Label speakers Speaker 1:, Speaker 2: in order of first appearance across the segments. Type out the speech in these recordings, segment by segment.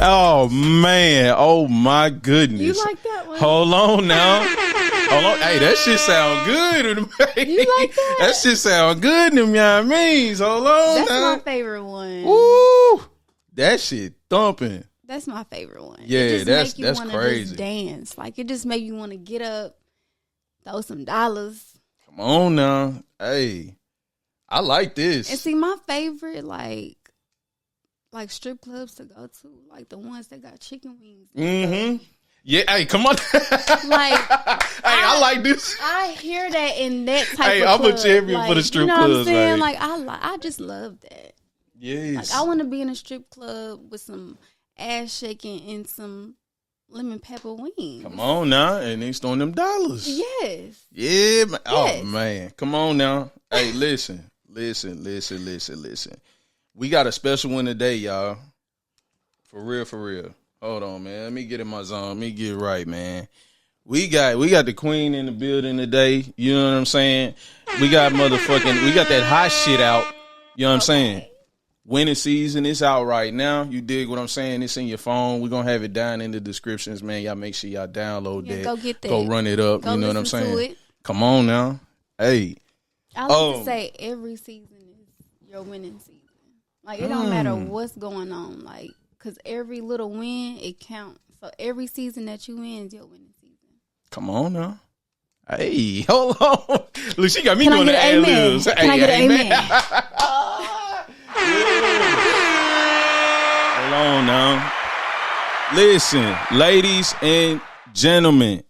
Speaker 1: Oh man! Oh my goodness!
Speaker 2: You like that one?
Speaker 1: Hold on now. Hold on. Hey, that shit sound good.
Speaker 2: You like that?
Speaker 1: That shit sound good to me. I mean, hold on.
Speaker 2: That's
Speaker 1: now.
Speaker 2: my favorite one.
Speaker 1: Woo! That shit thumping.
Speaker 2: That's my favorite one.
Speaker 1: Yeah, that's
Speaker 2: wanna
Speaker 1: crazy.
Speaker 2: Just dance, like it just make you want to get up, throw some dollars.
Speaker 1: Come on now. Hey, I like this.
Speaker 2: And see, my favorite like strip clubs to go to, like the ones that got chicken wings.
Speaker 1: Mm-hmm. Yeah, hey, come on.
Speaker 2: Like,
Speaker 1: I like this.
Speaker 2: I hear that in that type
Speaker 1: Hey,
Speaker 2: of
Speaker 1: I'm
Speaker 2: club.
Speaker 1: a champion for the strip
Speaker 2: you know
Speaker 1: clubs.
Speaker 2: What I'm saying?
Speaker 1: Like,
Speaker 2: I just love that.
Speaker 1: Yes.
Speaker 2: Like, I want to be in a strip club with some ass shaking and some lemon pepper wings.
Speaker 1: Come on now, and they throwing them dollars.
Speaker 2: Yes.
Speaker 1: Yeah, man.
Speaker 2: Yes.
Speaker 1: Oh man, come on now. Hey, listen. We got a special one today, y'all. For real. Hold on, man. Let me get in my zone. Let me get it right, man. We got the queen in the building today. You know what I'm saying? We got that hot shit out. You know what I'm saying? Winning season is out right now. You dig what I'm saying? It's in your phone. We're going to have it down in the descriptions, man. Y'all make sure y'all download that.
Speaker 2: Go get that.
Speaker 1: Go run it up.
Speaker 2: Go
Speaker 1: you know what I'm
Speaker 2: listen
Speaker 1: saying?
Speaker 2: to it.
Speaker 1: Come on now. Hey.
Speaker 2: I like to say every season is your winning season. Like, it don't matter what's going on. Like, because every little win, it counts. So every season that you win is your winning season.
Speaker 1: Come on now. Hey, hold on. Look, she got me
Speaker 2: Can
Speaker 1: doing the
Speaker 2: I get an amen?
Speaker 1: ad-libs.
Speaker 2: Can I get an amen?
Speaker 1: Hold on now. Listen, ladies and gentlemen,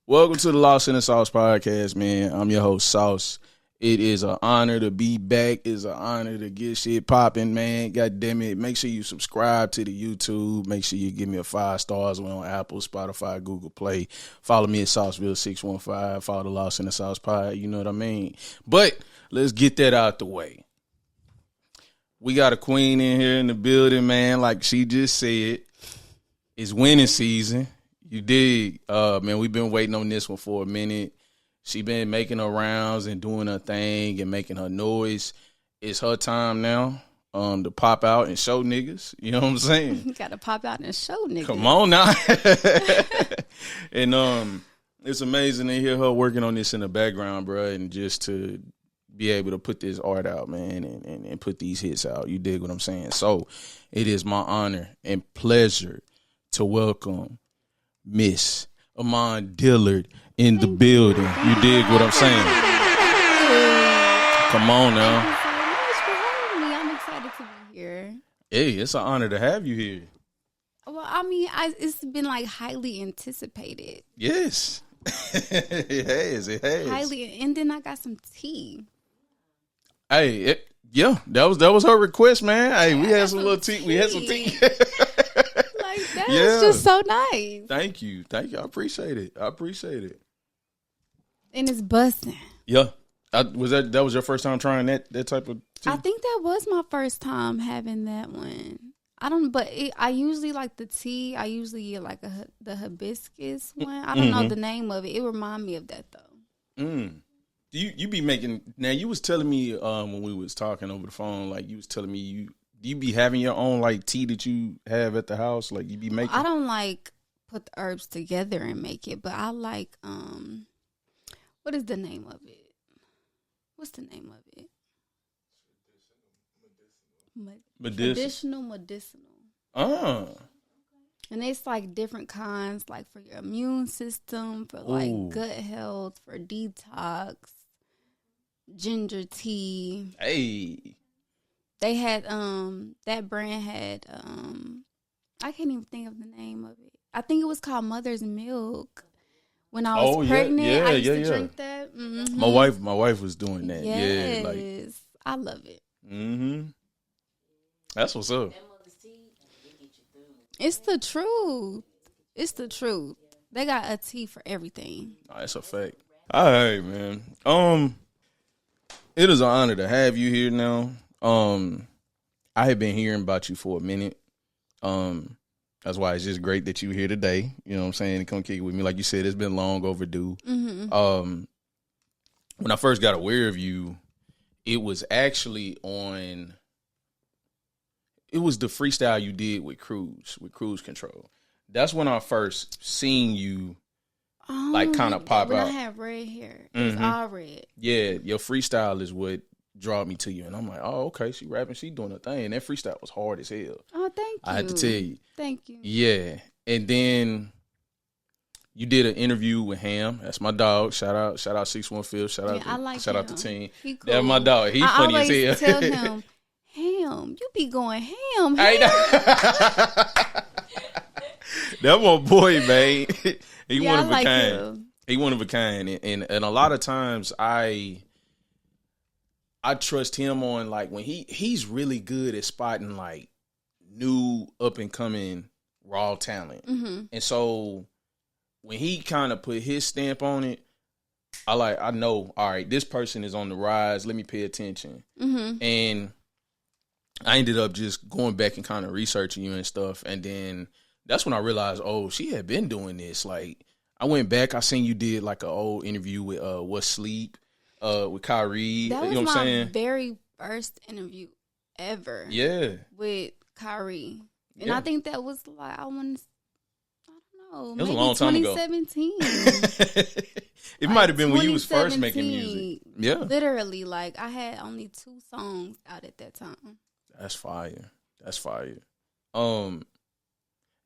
Speaker 1: welcome to the Lost in the Sauce podcast, man. I'm your host, Sauce. It is an honor to be back. It's an honor to get shit popping, man. God damn it. Make sure you subscribe to the YouTube. Make sure you give me a 5 stars. We're on Apple, Spotify, Google Play. Follow me at Sauceville615. Follow the Lost in the Sauce pod. You know what I mean? But let's get that out the way. We got a queen in here in the building, man. Like she just said, it's winning season. You dig? Man, we've been waiting on this one for a minute. She been making her rounds and doing her thing and making her noise. It's her time now to pop out and show niggas. You know what I'm saying?
Speaker 2: You got to pop out and show niggas.
Speaker 1: Come on now. And it's amazing to hear her working on this in the background, bro, and just to be able to put this art out, man, and put these hits out. You dig what I'm saying? So it is my honor and pleasure to welcome Miss Iman Dillard in the building. You dig what I'm saying? Come on now.
Speaker 2: Thank you so much for having me. I'm excited to be here.
Speaker 1: Hey, it's an honor to have you here.
Speaker 2: Well, I mean, it's been like highly anticipated.
Speaker 1: Yes. It has.
Speaker 2: Highly, and then I got some tea.
Speaker 1: Hey, yeah, that was her request, man. Hey, we had some little tea. We had some tea.
Speaker 2: Like that was just so nice.
Speaker 1: Thank you. I appreciate it.
Speaker 2: And it's busting.
Speaker 1: Yeah. That was your first time trying that type of tea?
Speaker 2: I think that was my first time having that one. I usually like the tea. I usually get like the hibiscus one. I don't know the name of it. It remind me of that though.
Speaker 1: You be making, now you was telling me when we was talking over the phone, like you was telling me you be having your own like tea that you have at the house, like you be making.
Speaker 2: I don't like put the herbs together and make it, but I like what is the name of it? What's the name of it? Medicinal. And it's like different kinds, like for your immune system, for like gut health, for detox, ginger tea.
Speaker 1: Hey.
Speaker 2: They had that brand had I can't even think of the name of it. I think it was called Mother's Milk. When I was pregnant, I used to drink that. Mm-hmm.
Speaker 1: My wife was doing that.
Speaker 2: Yes.
Speaker 1: Yeah, like
Speaker 2: I love it.
Speaker 1: Mm-hmm. That's what's up.
Speaker 2: It's the truth. It's the truth. They got a tea for everything.
Speaker 1: Oh, that's a fact. All right, man. It is an honor to have you here now. I have been hearing about you for a minute. That's why it's just great that you're here today. You know what I'm saying? To come kick it with me. Like you said, it's been long overdue. Mm-hmm. When I first got aware of you, it was actually on it was the freestyle you did with Cruise Control. That's when I first seen you like kind of pop
Speaker 2: when
Speaker 1: out.
Speaker 2: I had red hair. It was all red.
Speaker 1: Yeah, your freestyle is what draw me to you. And I'm like, oh, okay, she rapping, she doing her thing. And that freestyle was hard as hell.
Speaker 2: Oh, thank you.
Speaker 1: I had to tell you.
Speaker 2: Thank you.
Speaker 1: Yeah. And then you did an interview with Ham. That's my dog. Shout out 615. Shout out the team.
Speaker 2: He cool.
Speaker 1: That's my dog. He funny as hell.
Speaker 2: I always tell him, Ham, you be going ham.
Speaker 1: That my boy, man. He one of a kind.
Speaker 2: Him.
Speaker 1: He one of a kind. And a lot of times I trust him on like when he's really good at spotting like new up and coming raw talent. Mm-hmm. And so when he kind of put his stamp on it, I know, all right, this person is on the rise. Let me pay attention. Mm-hmm. And I ended up just going back and kind of researching you and stuff. And then that's when I realized, oh, she had been doing this. Like, I went back, I seen you did like an old interview with What's Sleep, with Kyrie.
Speaker 2: That was
Speaker 1: you know what I'm saying?
Speaker 2: Very first interview ever.
Speaker 1: Yeah.
Speaker 2: With Kyrie. And I think that was like, I don't know.
Speaker 1: It was a long time ago.
Speaker 2: 2017.
Speaker 1: It might have been when you was first making music. Yeah.
Speaker 2: Literally, like, I had only 2 songs out at that time.
Speaker 1: That's fire. And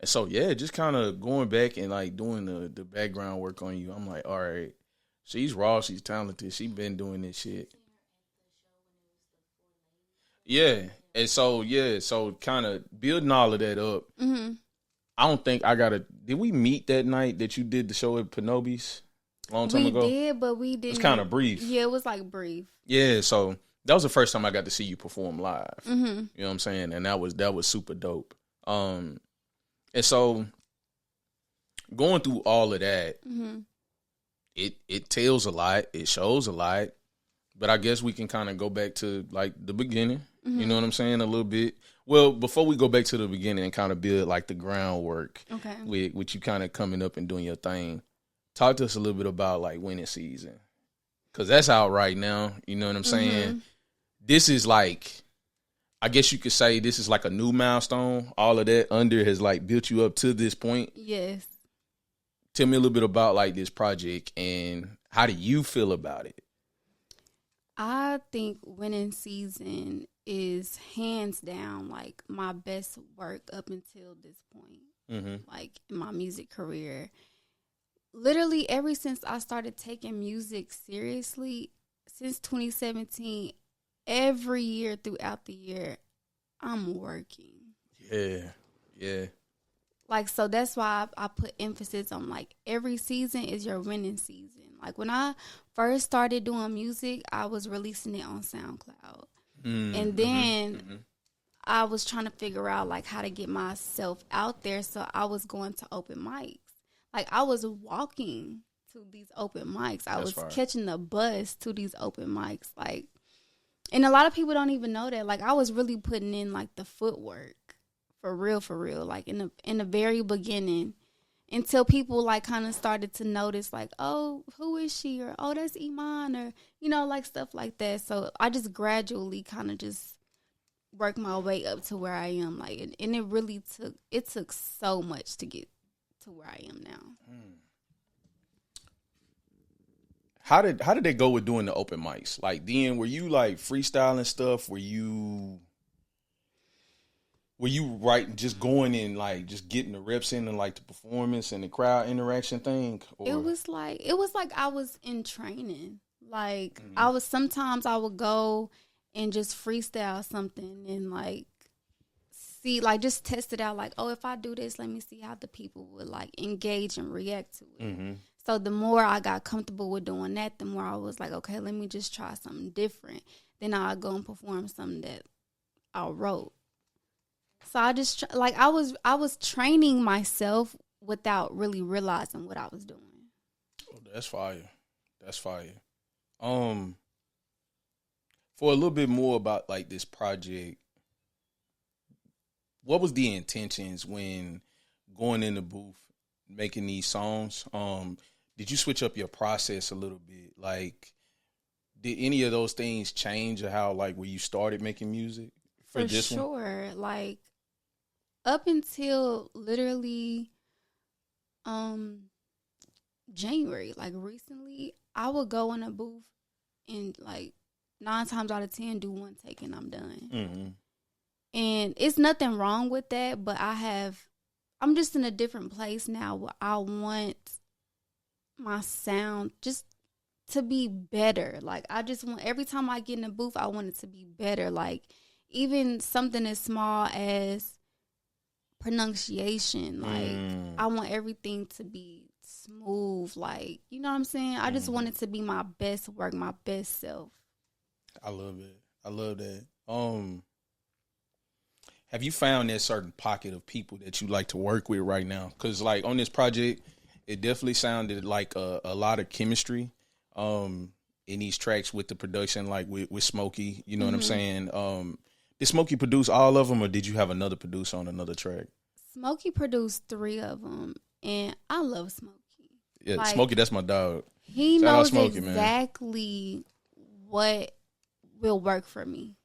Speaker 1: so, yeah, just kind of going back and, like, doing the background work on you. I'm like, all right, she's raw. She's talented. She been doing this shit. Yeah. And so, so kind of building all of that up. Mm-hmm. I don't think did we meet that night that you did the show at Panobi's a long time ago?
Speaker 2: We did, but we didn't.
Speaker 1: It was kind of brief.
Speaker 2: Yeah, it was, like, brief.
Speaker 1: Yeah, so that was the first time I got to see you perform live. Mm-hmm. You know what I'm saying? And that was super dope. And so going through all of that, mm-hmm. it tells a lot, it shows a lot, but I guess we can kind of go back to like the beginning. Mm-hmm. You know what I'm saying? A little bit. Well, before we go back to the beginning and kind of build like the groundwork, okay, with you kind of coming up and doing your thing, talk to us a little bit about like winning season, because that's out right now. You know what I'm saying? Mm-hmm. This is like, I guess you could say this is like a new milestone. All of that under has like built you up to this point.
Speaker 2: Yes.
Speaker 1: Tell me a little bit about like this project and how do you feel about it?
Speaker 2: I think winning season is hands down like my best work up until this point, mm-hmm. like in my music career. Literally ever since I started taking music seriously, since 2017, every year throughout the year, I'm working. Yeah. Like, so that's why I put emphasis on, like, every season is your winning season. Like, when I first started doing music, I was releasing it on SoundCloud. Mm-hmm. And then mm-hmm. I was trying to figure out, like, how to get myself out there. So I was going to open mics. Like, I was walking to these open mics. I was catching the bus to these open mics. Like, and a lot of people don't even know that. Like, I was really putting in, like, the footwork. For real. Like, in the very beginning. Until people, like, kind of started to notice, like, oh, who is she? Or, oh, that's Iman. Or, you know, like, stuff like that. So, I just gradually kind of just worked my way up to where I am. Like, and it really took so much to get to where I am now.
Speaker 1: How did they go with doing the open mics? Like, then, were you, like, freestyling stuff? Were you writing, just going in, like, just getting the reps in and, like, the performance and the crowd interaction thing? Or?
Speaker 2: It was like I was in training. Like, mm-hmm. Sometimes I would go and just freestyle something and, like, see, like, just test it out. Like, oh, if I do this, let me see how the people would, like, engage and react to it. Mm-hmm. So the more I got comfortable with doing that, the more I was like, okay, let me just try something different. Then I'll go and perform something that I wrote. So I just, like, I was training myself without really realizing what I was doing.
Speaker 1: Oh, that's fire. For a little bit more about, like, this project, what was the intentions when going in the booth, making these songs? Did you switch up your process a little bit? Like, did any of those things change how, like, when you started making music for this
Speaker 2: sure. One? Like up until literally January, like recently, I would go in a booth and like 9 times out of 10 do one take and I'm done. Mm-hmm. And it's nothing wrong with that, but I'm just in a different place now where I want my sound just to be better. Like I just want, every time I get in the booth, I want it to be better. Like even something as small as pronunciation. Like I want everything to be smooth. Like, you know what I'm saying? I just want it to be my best work, my best self.
Speaker 1: I love it. I love that. Have you found that certain pocket of people that you like to work with right now? Because like on this project, it definitely sounded like a lot of chemistry in these tracks with the production, like with Smokey. You know what I'm saying? Did Smokey produce all of them, or did you have another producer on another track?
Speaker 2: Smokey produced 3 of them, and I love Smokey.
Speaker 1: Yeah, like, Smokey, that's my dog.
Speaker 2: He knows Smokey, exactly what will work for me.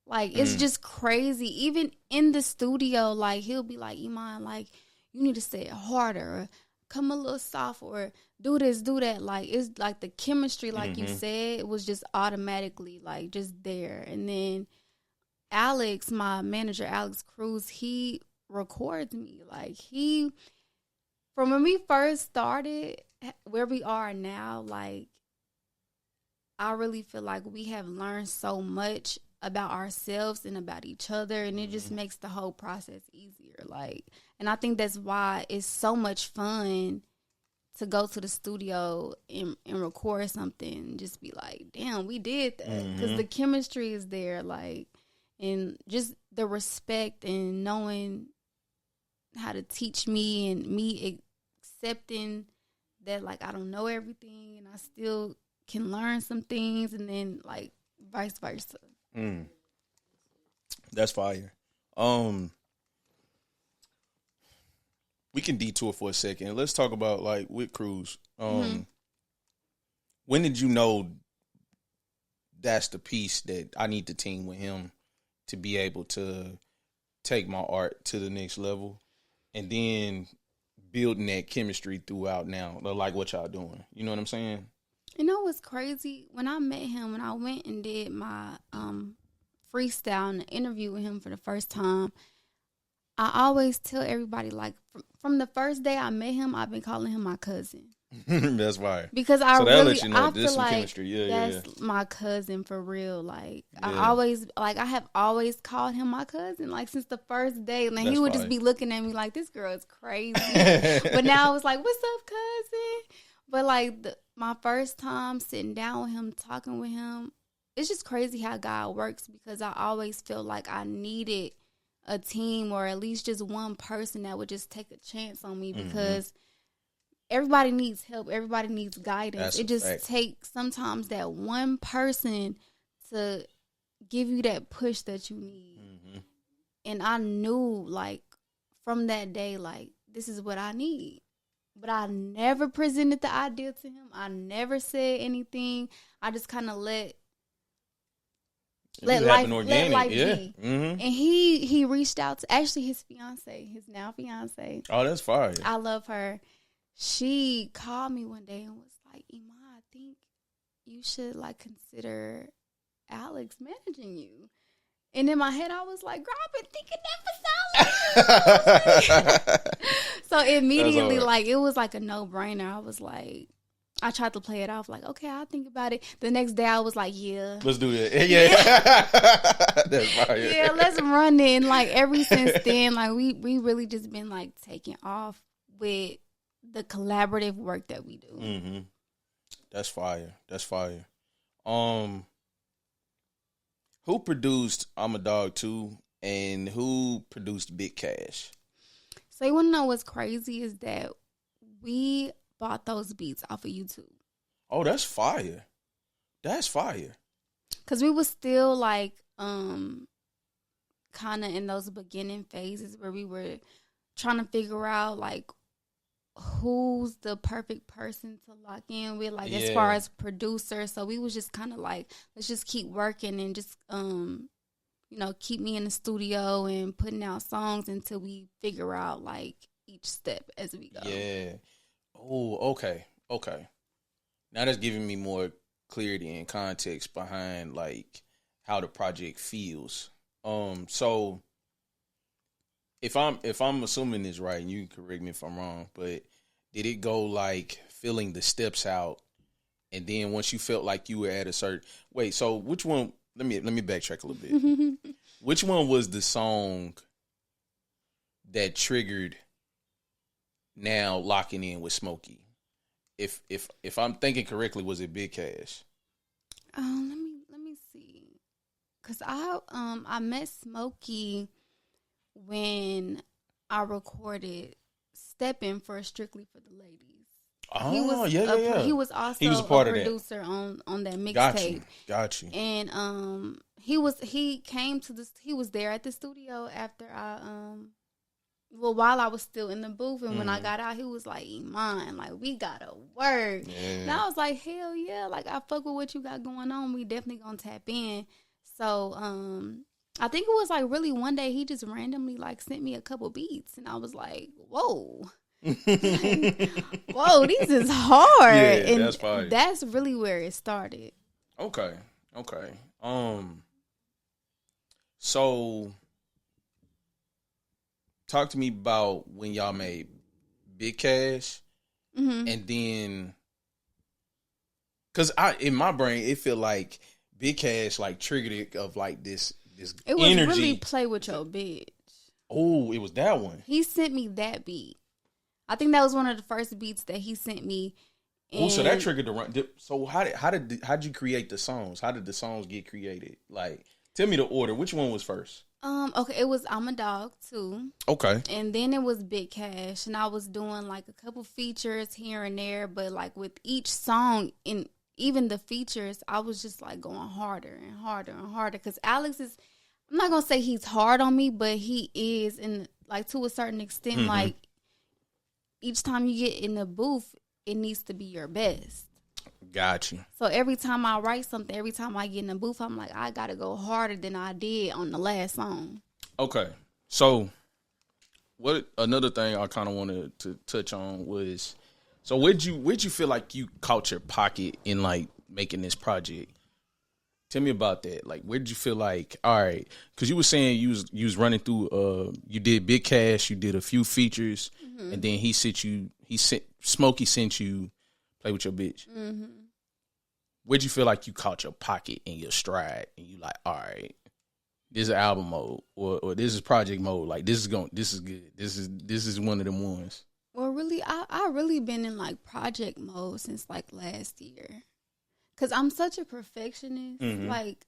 Speaker 2: Like, it's just crazy. Even in the studio, like, he'll be like, Iman, like, you need to say it harder, or come a little soft, or do this, do that. Like, it's like the chemistry, like you said, it was just automatically, like, just there. And then Alex, my manager, Alex Cruz, he records me. Like, from when we first started, where we are now, like, I really feel like we have learned so much about ourselves and about each other, and it just makes the whole process easier. Like, and I think that's why it's so much fun to go to the studio and record something and just be like, damn, we did that. Because the chemistry is there, like, and just the respect and knowing how to teach me, and me accepting that, like, I don't know everything and I still can learn some things, and then, like, vice versa.
Speaker 1: That's fire. We can detour for a second. Let's talk about, like, with Cruz. When did you know that's the piece that I need to team with him to be able to take my art to the next level, and then building that chemistry throughout now, like what y'all doing? You know what I'm saying?
Speaker 2: You know what's crazy? When I met him, when I went and did my freestyle and interview with him for the first time, I always tell everybody, like, from the first day I met him, I've been calling him my cousin.
Speaker 1: That's why.
Speaker 2: Because I feel like
Speaker 1: chemistry.
Speaker 2: that's my cousin for real. Like, I have always called him my cousin, like, since the first day. And he would just be looking at me like, this girl is crazy. But now I was like, what's up, cousin? But, like, my first time sitting down with him, talking with him, it's just crazy how God works, because I always feel like I needed a team, or at least just one person that would just take a chance on me, because everybody needs help. Everybody needs guidance. It just takes sometimes that one person to give you that push that you need. And I knew, like, from that day, like, this is what I need. But I never presented the idea to him. I never said anything. I just kind of let life be. And he reached out to, actually, his now fiance.
Speaker 1: Oh, that's fire.
Speaker 2: I love her. She called me one day and was like, Iman, I think you should, like, consider Alex managing you. And in my head, I was like, girl, I've been thinking that for so long. So immediately, like, it was like a no-brainer. I was like, I tried to play it off like, okay, I'll think about it. The next day, I was like, yeah.
Speaker 1: Let's do it. Yeah. That's fire.
Speaker 2: Yeah, let's run it. And, like, ever since then, like, we really just been, like, taking off with the collaborative work that we do.
Speaker 1: That's fire. That's fire. Who produced I'm a Dog 2, and who produced Big Cash?
Speaker 2: So you want to know what's crazy is that we bought those beats off of YouTube.
Speaker 1: Oh, that's fire. That's fire.
Speaker 2: Because we was still, like, kind of in those beginning phases where we were trying to figure out, like, who's the perfect person to lock in with, like, as far as producer. So we was just kind of like, let's just keep working and just, keep me in the studio and putting out songs until we figure out, like, each step as we go.
Speaker 1: Yeah. Oh, okay. Okay. Now that's giving me more clarity and context behind, like, how the project feels. So if I'm assuming this right, and you can correct me if I'm wrong, but did it go like filling the steps out, and then once you felt like you were at a certain so which one? Let me backtrack a little bit. Which one was the song that triggered now locking in with Smokey? If I'm thinking correctly, was it Big Cash?
Speaker 2: Let me see, cause I met Smokey when I recorded "Steppin'" for Strictly for the Ladies.
Speaker 1: Oh,
Speaker 2: He was also a producer on that mixtape.
Speaker 1: Got you.
Speaker 2: And he came to this. He was there at the studio after while I was still in the booth, and when I got out, he was like, "Iman, like, we gotta work." Yeah. And I was like, "Hell yeah!" Like, I fuck with what you got going on. We definitely gonna tap in. So I think it was like really one day he just randomly like sent me a couple beats, and I was like, "Whoa." Whoa, this is hard.
Speaker 1: Yeah,
Speaker 2: and
Speaker 1: that's fine.
Speaker 2: That's really where it started.
Speaker 1: Okay. So talk to me about when y'all made Big Cash, and then, cause in my brain it feel like Big Cash like triggered it of like this
Speaker 2: it was
Speaker 1: energy.
Speaker 2: Really Play With Your Bitch.
Speaker 1: Oh, it was that one.
Speaker 2: He sent me that beat. I think that was one of the first beats that he sent me.
Speaker 1: Oh, so that triggered the run. So how did you create the songs? How did the songs get created? Like, tell me the order. Which one was first?
Speaker 2: Okay, it was I'm a Dog too.
Speaker 1: Okay.
Speaker 2: And then it was Big Cash, and I was doing like a couple features here and there, but like with each song and even the features, I was just like going harder and harder and harder, because Alex is, I'm not gonna say he's hard on me, but he is, and like to a certain extent, like each time you get in the booth, it needs to be your best.
Speaker 1: Got you.
Speaker 2: So every time I write something, every time I get in the booth, I'm like, I gotta go harder than I did on the last song.
Speaker 1: Okay. So what another thing I kind of wanted to touch on was, so where'd you feel like you caught your pocket in like making this project? Tell me about that. Like, where did you feel like, all right, because you were saying you was running through, you did Big Cash, you did a few features, and then Smokey sent you Play With Your Bitch. Where'd you feel like you caught your pocket in your stride, and you like, all right, this is album mode, or this is project mode. Like, this is good. This is one of them ones.
Speaker 2: Well, really, I really been in like project mode since like last year. Cause I'm such a perfectionist. Like,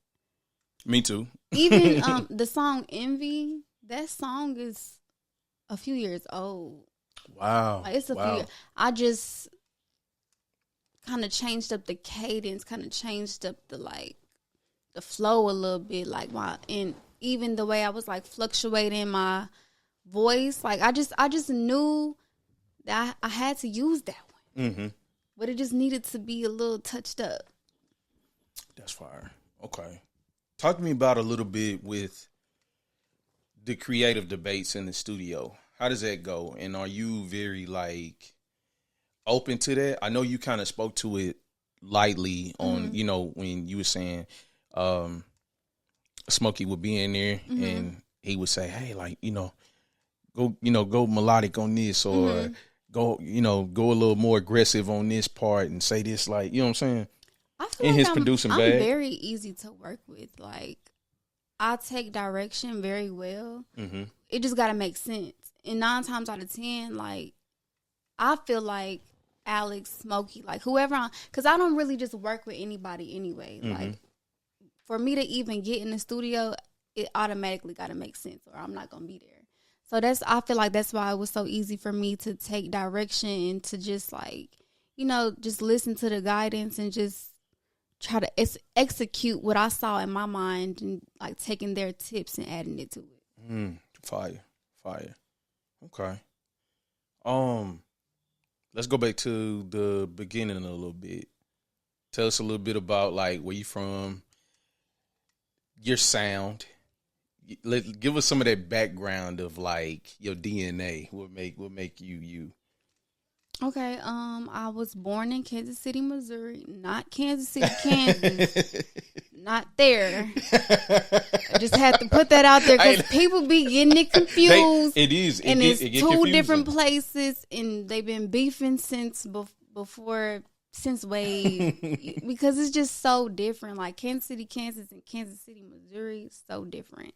Speaker 1: me too.
Speaker 2: Even the song "Envy," that song is a few years old.
Speaker 1: Wow,
Speaker 2: like, it's a few years. I just kind of changed up the cadence, kind of changed up the flow a little bit, like and even the way I was like fluctuating my voice. Like, I just knew that I had to use that one, but it just needed to be a little touched up.
Speaker 1: That's fire. Okay. Talk to me about a little bit with the creative debates in the studio. How does that go? And are you very like open to that? I know you kind of spoke to it lightly on, when you were saying Smokey would be in there and he would say, hey, like, go melodic on this, or go a little more aggressive on this part and say this, like, you know what I'm saying?
Speaker 2: I feel like I'm very easy to work with. Like, I take direction very well. It just got to make sense. And 9 times out of 10, like, I feel like Alex, Smokey, like whoever, because I don't really just work with anybody anyway. Like, for me to even get in the studio, it automatically got to make sense, or I'm not going to be there. So I feel like that's why it was so easy for me to take direction and to just like, just listen to the guidance and just try to execute what I saw in my mind, and like taking their tips and adding it to it.
Speaker 1: Fire. Okay. let's go back to the beginning a little bit. Tell us a little bit about like where you from, your sound. Give us some of that background of like your DNA. What make you you?
Speaker 2: Okay, I was born in Kansas City, Missouri, not Kansas City, Kansas. Not there. I just had to put that out there because people be getting it confused. It's two different places, and they've been beefing since way because it's just so different. Like Kansas City, Kansas, and Kansas City, Missouri, so different.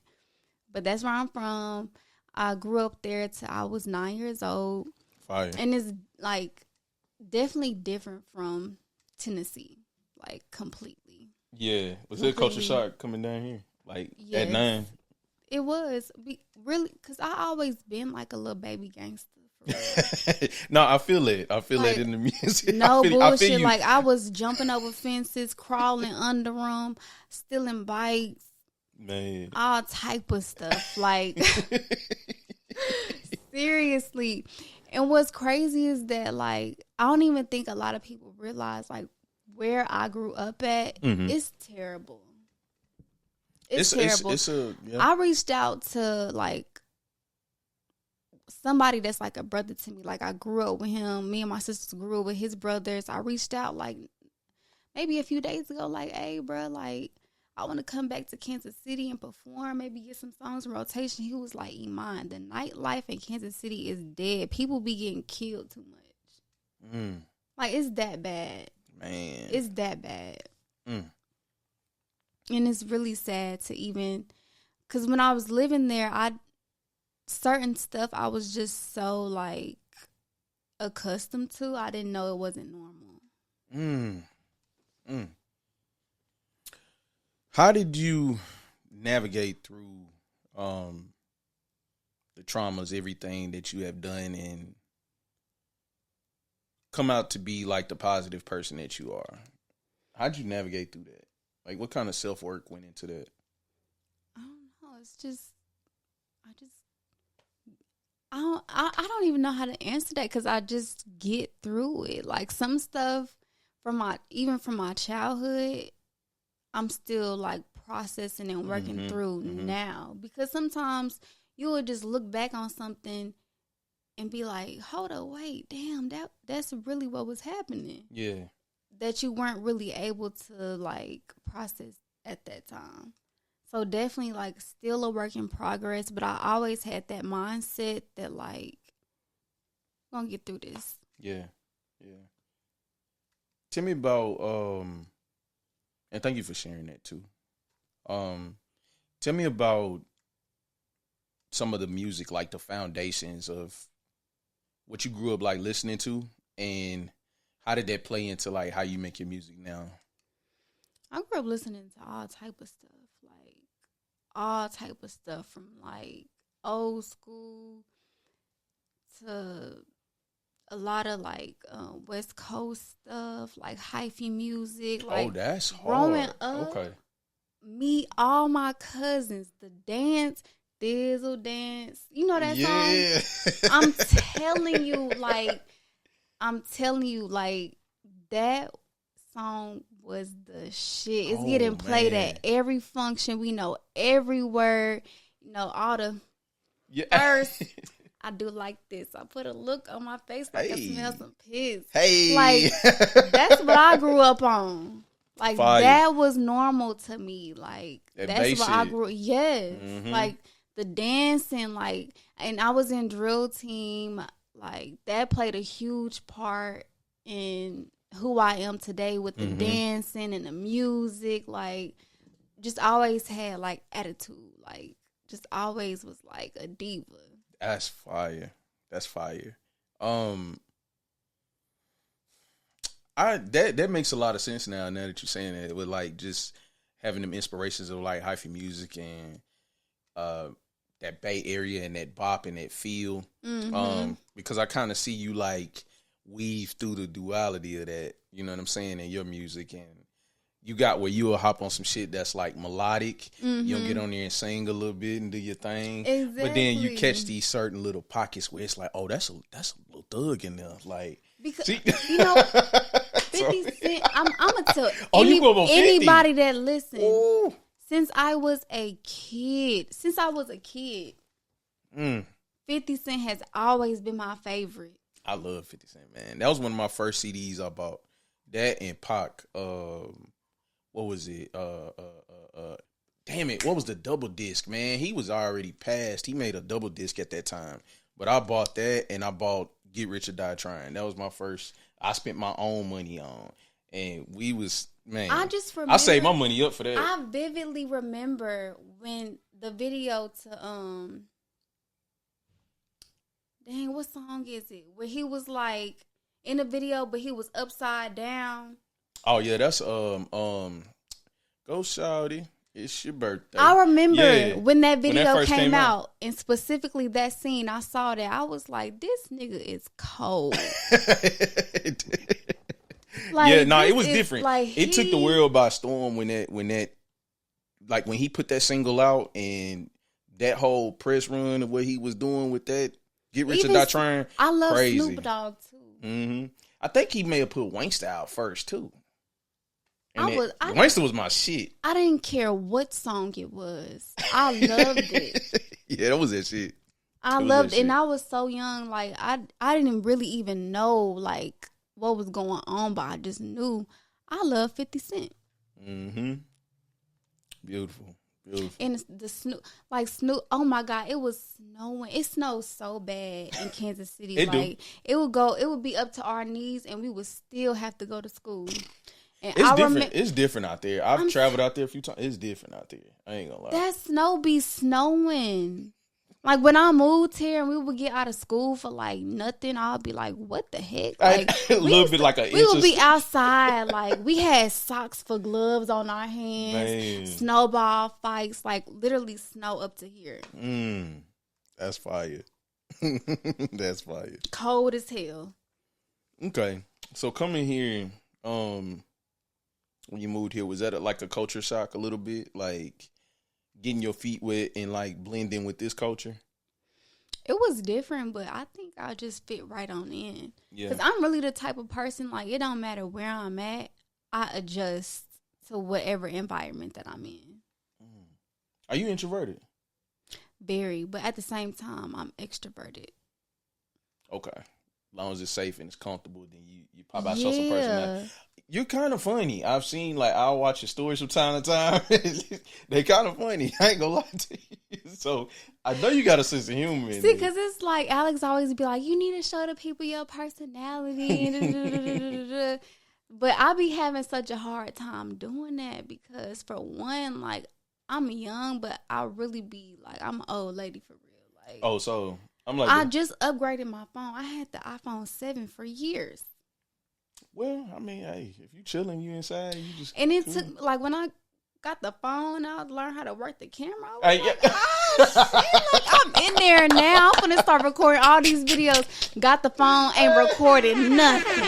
Speaker 2: But that's where I'm from. I grew up there till I was 9 years old. Fire. And it's like definitely different from Tennessee, like completely.
Speaker 1: Yeah. Was it a culture shock coming down here? Like at 9?
Speaker 2: It was. Really, because I always been like a little baby gangster.
Speaker 1: No, I feel it. I feel like, it in the music.
Speaker 2: No bullshit. Like I was jumping over fences, crawling under them, stealing bikes. Man. All type of stuff. Like seriously. And what's crazy is that, like, I don't even think a lot of people realize, like, where I grew up at, it's terrible. It's terrible. I reached out to, like, somebody that's, like, a brother to me. Like, I grew up with him. Me and my sisters grew up with his brothers. I reached out, like, maybe a few days ago, like, hey, bro, like, I want to come back to Kansas City and perform, maybe get some songs in rotation. He was like, Iman, the nightlife in Kansas City is dead. People be getting killed too much. Like, it's that bad. Man. It's that bad. And it's really sad to even, because when I was living there, certain stuff I was just so, like, accustomed to. I didn't know it wasn't normal.
Speaker 1: How did you navigate through the traumas, everything that you have done, and come out to be like the positive person that you are? How'd you navigate through that? Like, what kind of self-work went into that?
Speaker 2: I don't know. It's just, I don't even know how to answer that because I just get through it. Like, some stuff from my childhood, I'm still like processing and working through now, because sometimes you will just look back on something and be like, hold up, wait, damn, that's really what was happening. Yeah. That you weren't really able to like process at that time. So definitely like still a work in progress, but I always had that mindset that like, I'm gonna get through this. Yeah.
Speaker 1: Yeah. Tell me about and thank you for sharing that too. Tell me about some of the music, like the foundations of what you grew up like listening to, and how did that play into like how you make your music now?
Speaker 2: I grew up listening to all type of stuff, from like old school to a lot of like West Coast stuff, like hyphy music. Like,
Speaker 1: that's hard.
Speaker 2: Growing up, all my cousins, the dance, Dizzle dance. You know that song? I'm telling you, like that song was the shit. It's getting played at every function. We know every word. You know all the verse. I do like this. I put a look on my face like I smell some piss. Like, that's what I grew up on. Like, that was normal to me. Like, that's what I grew up. Yes. Like, the dancing, like, and I was in drill team. Like, that played a huge part in who I am today with the dancing and the music. Like, just always had, like, attitude. Like, just always was, like, a diva.
Speaker 1: That's fire. That's fire. That makes a lot of sense now that you're saying that, with like just having them inspirations of like hyphy music and that Bay Area and that bop and that feel. Because I kind of see you like weave through the duality of that, you know what I'm saying, in your music. And you got where you'll hop on some shit that's like melodic. You'll get on there and sing a little bit and do your thing. Exactly. But then you catch these certain little pockets where it's like, oh, that's a little thug in there. Like,
Speaker 2: Because, you know, 50 Cent, I'm going to tell anybody that listens, since I was a kid, 50 Cent has always been my favorite.
Speaker 1: I love 50 Cent, man. That was one of my first CDs I bought. That and Pac, what was it? Damn it, what was the double disc, man? He was already passed. He made a double disc at that time. But I bought that, and I bought Get Rich or Die Trying. That was my first. I spent my own money on, and we was, man.
Speaker 2: I just remember.
Speaker 1: I saved my money up for that.
Speaker 2: I vividly remember when the video to dang, what song is it? Where he was like in the video, but he was upside down.
Speaker 1: Oh yeah, that's Go Shawty. It's your birthday.
Speaker 2: I remember when that video came out, and specifically that scene, I saw that. I was like, this nigga is cold.
Speaker 1: Like, yeah, no, it was different. Like, it took the world by storm when he put that single out and that whole press run of what he was doing with that Get Rich or Die Trying.
Speaker 2: I love Snoop Dogg too.
Speaker 1: Mm-hmm. I think he may have put Wangsta out first too. Wangsta was my shit.
Speaker 2: I didn't care what song it was. I loved it.
Speaker 1: Yeah, that was that shit.
Speaker 2: I loved it, and I was so young. Like I didn't really even know like what was going on, but I just knew I love 50 Cent.
Speaker 1: Mm-hmm. Beautiful.
Speaker 2: And the Snoop, oh my God, it was snowing. It snowed so bad in Kansas City. It would be up to our knees, and we would still have to go to school. And
Speaker 1: it's different. It's different out there. I've traveled out there a few times. It's different out there. I ain't gonna lie.
Speaker 2: That snow be snowing. Like when I moved here and we would get out of school for like nothing, I'll be like, "What the heck?" Like
Speaker 1: a little bit like a.
Speaker 2: We would be outside. Like we had socks for gloves on our hands. Man. Snowball fights, like literally snow up to here.
Speaker 1: That's fire. That's fire.
Speaker 2: Cold as hell.
Speaker 1: Okay, so coming here, when you moved here, was that like a culture shock a little bit? Like getting your feet wet and like blending with this culture?
Speaker 2: It was different, but I think I just fit right on in. Yeah. Because I'm really the type of person, like, it don't matter where I'm at, I adjust to whatever environment that I'm in.
Speaker 1: Are you introverted?
Speaker 2: Very, but at the same time, I'm extroverted.
Speaker 1: Okay. As long as it's safe and it's comfortable, then you pop out, show some personality. You're kind of funny. I've seen, like, I'll watch your stories from time to time. They kind of funny. I ain't gonna lie to you. So, I know you got a sense of humor.
Speaker 2: See, because it's like, Alex always be like, you need to show the people your personality. But I be having such a hard time doing that because, for one, like, I'm young, but I really be, like, I'm an old lady for real. Like,
Speaker 1: oh, so, I'm like...
Speaker 2: I just upgraded my phone. I had the iPhone 7 for years.
Speaker 1: Well, I mean, hey, if you chilling, you inside, you just...
Speaker 2: And it took, like, when I got the phone, I learned how to work the camera.
Speaker 1: I was
Speaker 2: like, oh, shit, like, I'm in there now. I'm going to start recording all these videos. Got the phone, ain't recorded nothing.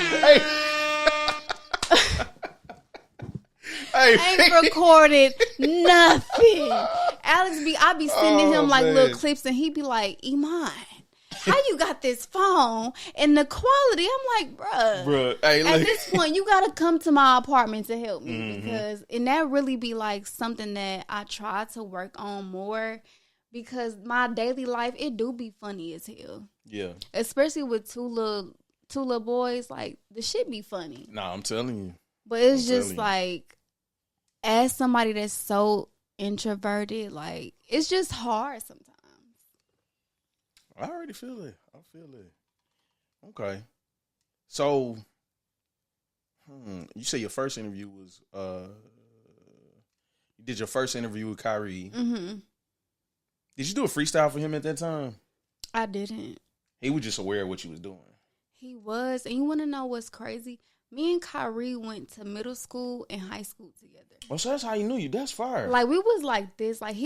Speaker 2: Ain't recorded nothing. I be sending him, like, little clips, and he be like, Iman, how you got this phone and the quality? I'm like, bruh, hey, at this point, you got to come to my apartment to help me because, and that really be like something that I try to work on more because my daily life, it do be funny as hell. Yeah. Especially with two little boys, like the shit be funny.
Speaker 1: Nah, I'm telling you.
Speaker 2: But it's just like, as somebody that's so introverted, like, it's just hard sometimes.
Speaker 1: I already feel it. I feel it. Okay. So, you say your first interview was, you did your first interview with Kyrie. Mm-hmm. Did you do a freestyle for him at that time?
Speaker 2: I didn't.
Speaker 1: He was just aware of what you was doing.
Speaker 2: He was. And you want to know what's crazy? Me and Kyrie went to middle school and high school together.
Speaker 1: Oh, so that's how you knew you. That's fire.
Speaker 2: Like, we was like this. Like,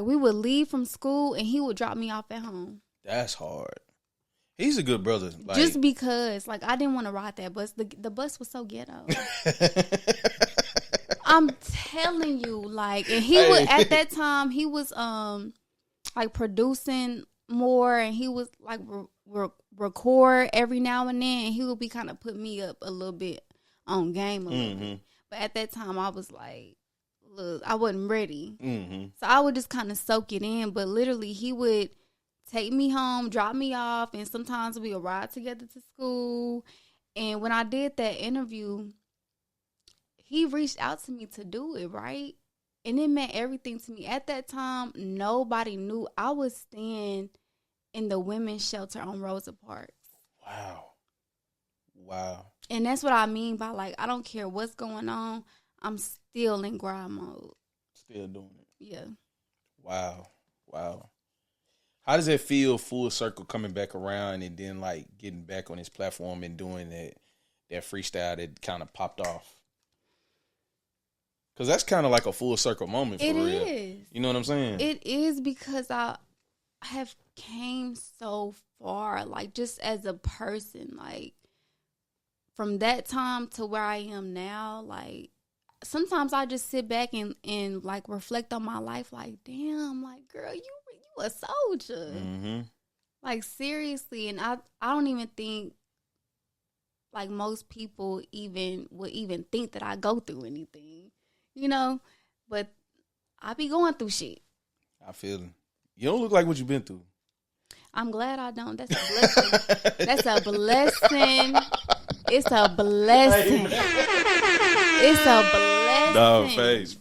Speaker 2: we would leave from school and he would drop me off at home.
Speaker 1: That's hard. He's a good brother. Like,
Speaker 2: just because, like, I didn't want to ride that bus. The bus was so ghetto. I'm telling you, like, and he would, at that time, he was, like, producing more, and he was, like, record every now and then, and he would be kind of put me up a little bit on game a little bit. But at that time, I was like, look, I wasn't ready. So I would just kind of soak it in. But literally, he would take me home, drop me off, and sometimes we would ride together to school. And when I did that interview, he reached out to me to do it, right? And it meant everything to me. At that time, nobody knew I was staying in the women's shelter on Rosa Parks.
Speaker 1: Wow.
Speaker 2: And that's what I mean by, like, I don't care what's going on. I'm still in grind mode.
Speaker 1: Still doing it.
Speaker 2: Yeah.
Speaker 1: Wow. How does it feel full circle coming back around and then, like, getting back on this platform and doing that freestyle that kind of popped off? Because that's kind of like a full circle moment for real. It is. You know what I'm saying?
Speaker 2: It is, because I have came so far, like, just as a person, like, from that time to where I am now. Like, sometimes I just sit back and like reflect on my life, like, damn, like, girl, you a soldier. Like, seriously. And I don't even think, like, most people would even think that I go through anything, you know? But I be going through shit. I
Speaker 1: feel it. You don't look like what you've been through.
Speaker 2: I'm glad I don't. That's a blessing. That's a blessing. It's a blessing. It's a blessing.
Speaker 1: No, facts.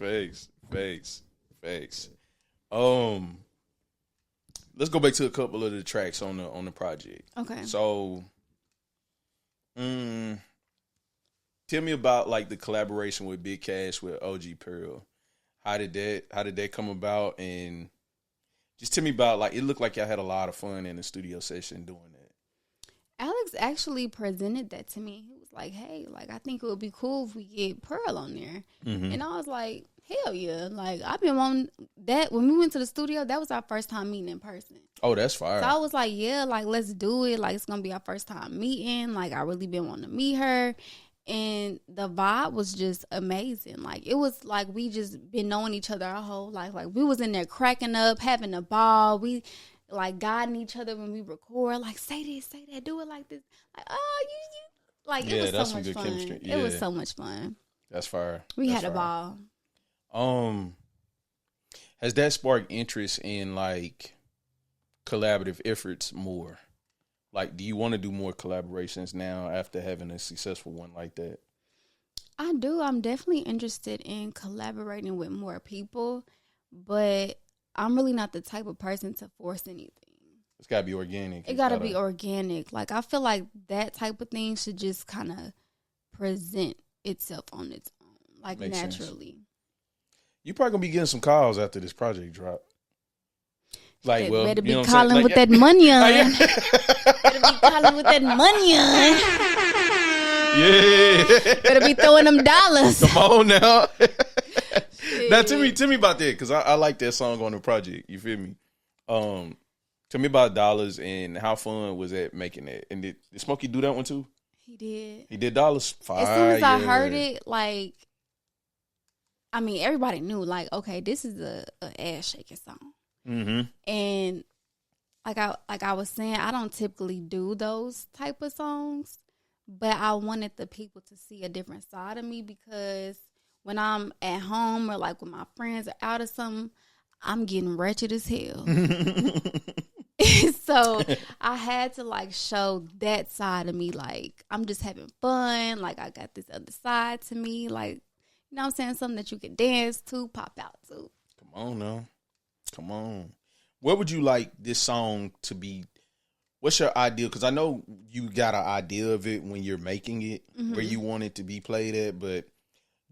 Speaker 1: Let's go back to a couple of the tracks on the project. Okay. So, tell me about, like, the collaboration with Big Cash with OG Pearl. How did that come about? And just tell me about, like, it looked like y'all had a lot of fun in the studio session doing that.
Speaker 2: Alex actually presented that to me. He was like, hey, like, I think it would be cool if we get Pearl on there. And I was like, hell yeah. Like, I've been wanting that. When we went to the studio, that was our first time meeting in person.
Speaker 1: Oh, that's fire.
Speaker 2: So I was like, yeah, like, let's do it. Like, it's going to be our first time meeting. Like, I really been wanting to meet her. And the vibe was just amazing. Like, it was like we just been knowing each other our whole life. Like, we was in there cracking up, having a ball. We, like, guiding each other when we record. Like, say this, say that, do it like this. Like, oh, you. Like, it was so much fun. Chemistry. Yeah. It was so much fun.
Speaker 1: That's fire.
Speaker 2: We had a ball.
Speaker 1: Has that sparked interest in, like, collaborative efforts more? Like, do you want to do more collaborations now after having a successful one like that?
Speaker 2: I do. I'm definitely interested in collaborating with more people, but I'm really not the type of person to force anything.
Speaker 1: It's got to be organic.
Speaker 2: It got to be organic. Like, I feel like that type of thing should just kind of present itself on its own, like, makes naturally. Sense.
Speaker 1: You probably going to be getting some calls after this project drop. Like, well,
Speaker 2: better be calling with that money on. Better be calling with that money on.
Speaker 1: Yeah.
Speaker 2: Better be throwing them dollars.
Speaker 1: Come on now. Now, tell me about that, because I like that song on the project. You feel me? Tell me about Dollars and how fun was that making that? And did Smokey do that one too?
Speaker 2: He did.
Speaker 1: He did Dollars. Fire.
Speaker 2: As soon as I heard it, like, I mean, everybody knew, like, okay, this is a ass shaking song. And like I was saying, I don't typically do those type of songs, but I wanted the people to see a different side of me, because when I'm at home or, like, when my friends are out or something, I'm getting wretched as hell. So I had to, like, show that side of me. Like, I'm just having fun. Like, I got this other side to me. Like, you know what I'm saying? Something that you can dance to, pop out to.
Speaker 1: Come on now. Come on. What would you like this song to be? What's your ideal? Because I know you got an idea of it when you're making it, where you want it to be played at, but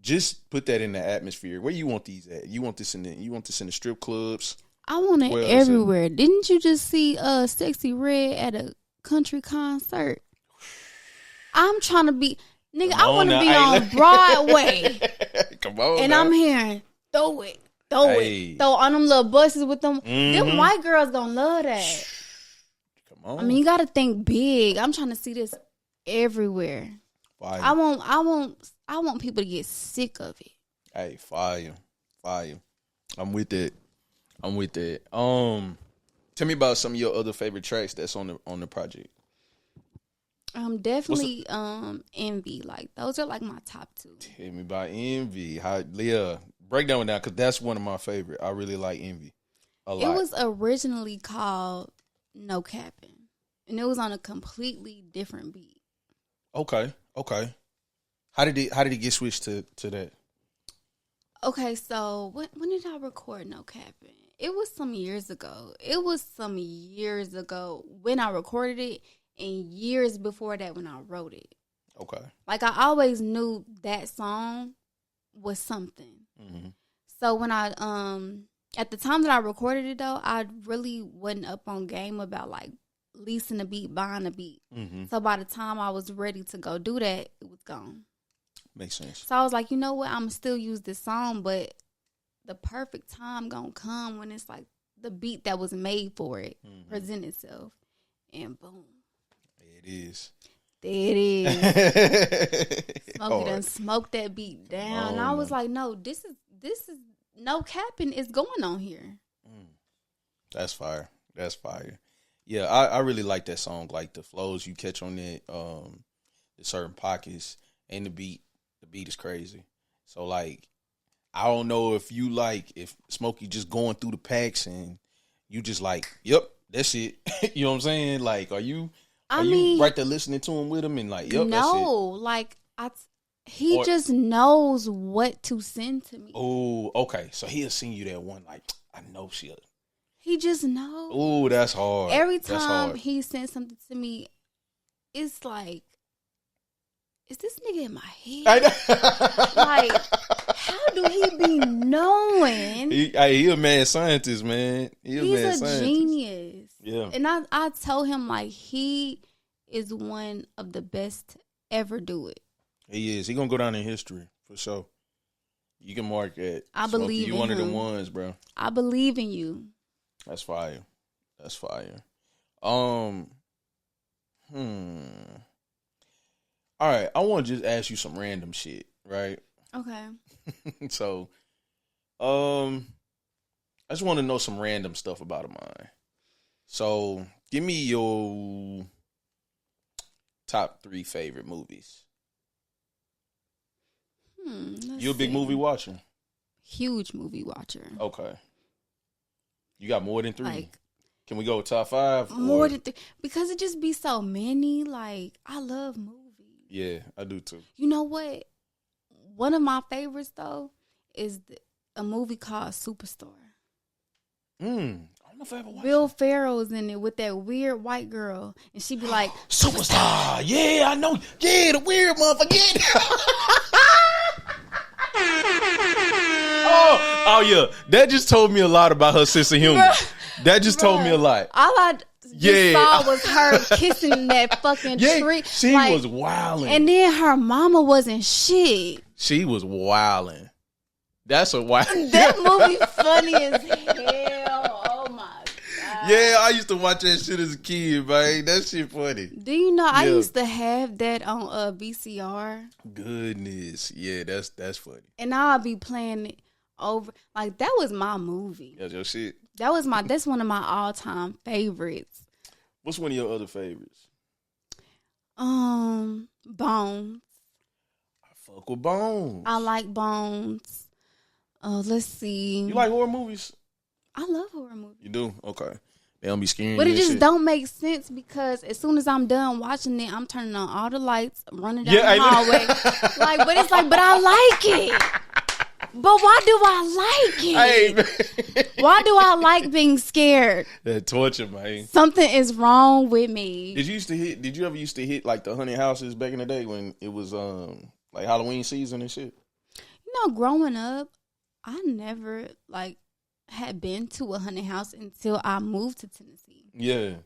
Speaker 1: just put that in the atmosphere. Where you want these at? You want this in the strip clubs?
Speaker 2: I want it everywhere. Didn't you just see Sexy Red at a country concert? I'm trying to be, nigga, I want to be on Broadway.
Speaker 1: Come on.
Speaker 2: And
Speaker 1: now.
Speaker 2: I'm hearing, throw it. Throw on them little buses with them. Them white girls don't love that.
Speaker 1: Come on.
Speaker 2: I mean, you got to think big. I'm trying to see this everywhere. Fire. I want people to get sick of it.
Speaker 1: Hey, fire. I'm with it. Tell me about some of your other favorite tracks that's on the project.
Speaker 2: Definitely Envy. Like those are like my top 2.
Speaker 1: Tell me about Envy. Leah, break that one down because that's one of my favorite. I really like Envy a lot.
Speaker 2: It was originally called No Capping, and it was on a completely different beat.
Speaker 1: Okay. How did it get switched to that?
Speaker 2: Okay, so when did I record No Capping? It was some years ago. When I recorded it, and years before that when I wrote it.
Speaker 1: Okay.
Speaker 2: Like, I always knew that song was something.
Speaker 1: Mm-hmm.
Speaker 2: So when I, at the time that I recorded it, though, I really wasn't up on game about, like, leasing a beat, buying a beat.
Speaker 1: Mm-hmm.
Speaker 2: So by the time I was ready to go do that, it was gone.
Speaker 1: Makes sense.
Speaker 2: So I was like, you know what? I'm still use this song, but the perfect time gonna come when it's, like, the beat that was made for it present itself. And boom.
Speaker 1: It is.
Speaker 2: There it is. Smokey done smoked that beat down. And I was like, no, this is no capping is going on here.
Speaker 1: That's fire. Yeah, I really like that song. Like the flows you catch on it, the certain pockets, and the beat. The beat is crazy. So like, I don't know if Smokey just going through the packs and you just like, yep, that's it. You know what I'm saying? Like, are you right there listening to him with him and like, yep, that's it?
Speaker 2: No, like he just knows what to send to me.
Speaker 1: Oh, okay. So he'll send you that one like, I know she'll.
Speaker 2: He just knows.
Speaker 1: Oh, that's hard.
Speaker 2: Every time he sends something to me, it's like, is this nigga in my head? Like, how do he be knowing?
Speaker 1: He a mad scientist, man.
Speaker 2: He's a genius.
Speaker 1: Yeah.
Speaker 2: And I told him, like, he is one of the best to ever do it.
Speaker 1: He is. He gonna go down in history for sure. You can mark that.
Speaker 2: I believe in him.
Speaker 1: You one of the ones, bro.
Speaker 2: I believe in you.
Speaker 1: That's fire. All right, I want to just ask you some random shit, right?
Speaker 2: Okay.
Speaker 1: So, I just want to know some random stuff about mine. So, give me your top 3 favorite movies. You a big movie watcher?
Speaker 2: Huge movie watcher.
Speaker 1: Okay. You got more than 3? Like, can we go top 5?
Speaker 2: More than 3. Because it just be so many. Like, I love movies.
Speaker 1: Yeah, I do too.
Speaker 2: You know what? One of my favorites, though, is a movie called Superstar.
Speaker 1: I don't know if I ever watched
Speaker 2: Will Ferrell's in it with that weird white girl. And she be like,
Speaker 1: Superstar! Yeah, I know. Yeah, the weird motherfucker. Oh, yeah. That just told me a lot about her sense of humor. That just told me a lot.
Speaker 2: All I saw was her kissing that fucking tree.
Speaker 1: She was wilding.
Speaker 2: And then her mama wasn't shit.
Speaker 1: She was wilding. That's a wild.
Speaker 2: That movie funny as hell. Oh my God.
Speaker 1: Yeah, I used to watch that shit as a kid, man. That shit funny.
Speaker 2: Do you know I used to have that on VCR?
Speaker 1: Goodness. Yeah, that's funny.
Speaker 2: And I'll be playing it over. Like, that was my movie.
Speaker 1: That's your shit.
Speaker 2: That's one of my all-time favorites.
Speaker 1: What's one of your other favorites?
Speaker 2: Bones.
Speaker 1: I fuck with Bones.
Speaker 2: I like Bones. Let's see.
Speaker 1: You like horror movies?
Speaker 2: I love horror movies.
Speaker 1: You do? Okay. They don't be scaring
Speaker 2: but
Speaker 1: you.
Speaker 2: But it just don't make sense because as soon as I'm done watching it, I'm turning on all the lights, running down the hallway. But I like it. But why do I like it?
Speaker 1: Hey,
Speaker 2: why do I like being scared?
Speaker 1: That torture, man.
Speaker 2: Something is wrong with me.
Speaker 1: Did you ever used to hit like the haunted houses back in the day when it was like Halloween season and shit?
Speaker 2: You know, growing up, I never had been to a haunted house until I moved to Tennessee.
Speaker 1: Yeah.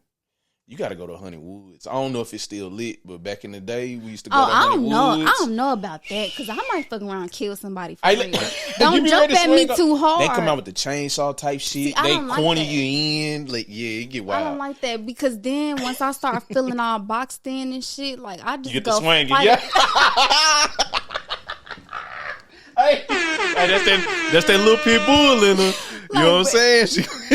Speaker 1: You got to go to Honey Woods. I don't know if it's still lit, but back in the day, we used to go to Honey Woods.
Speaker 2: I don't know about that because I might fuck around and kill somebody for real. Don't jump at me too hard.
Speaker 1: They come out with the chainsaw type shit. They corner you in. Like, yeah, it get wild.
Speaker 2: I don't like that because then once I start feeling all boxed in and shit, like I just
Speaker 1: you get
Speaker 2: go
Speaker 1: the swinging.
Speaker 2: fight.
Speaker 1: Yeah. Hey, that's that little pit bull in her. You know what I'm saying?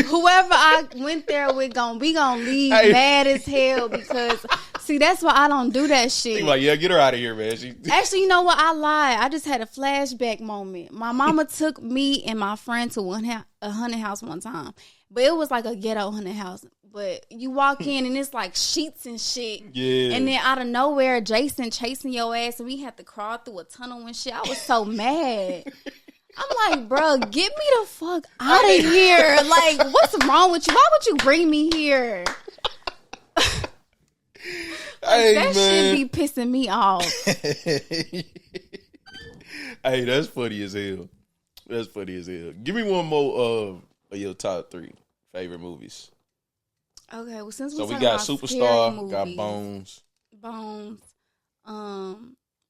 Speaker 2: Whoever I went there with, we gonna leave mad as hell because See, that's why I don't do that shit.
Speaker 1: He like, yeah, get her out of here, man.
Speaker 2: Actually, you know what? I lied. I just had a flashback moment. My mama took me and my friend to a haunted house one time. But it was like a ghetto haunted house. But you walk in and it's like sheets and shit.
Speaker 1: Yeah.
Speaker 2: And then out of nowhere, Jason chasing your ass and we had to crawl through a tunnel and shit. I was so mad. I'm like, bro, get me the fuck out of here. Like, what's wrong with you? Why would you bring me here?
Speaker 1: Hey,
Speaker 2: that
Speaker 1: man.
Speaker 2: shit be pissing me off.
Speaker 1: Hey, that's funny as hell. That's funny as hell. Give me one more of your top 3 favorite movies.
Speaker 2: Okay, well, since
Speaker 1: we got Superstar,
Speaker 2: movies,
Speaker 1: got Bones.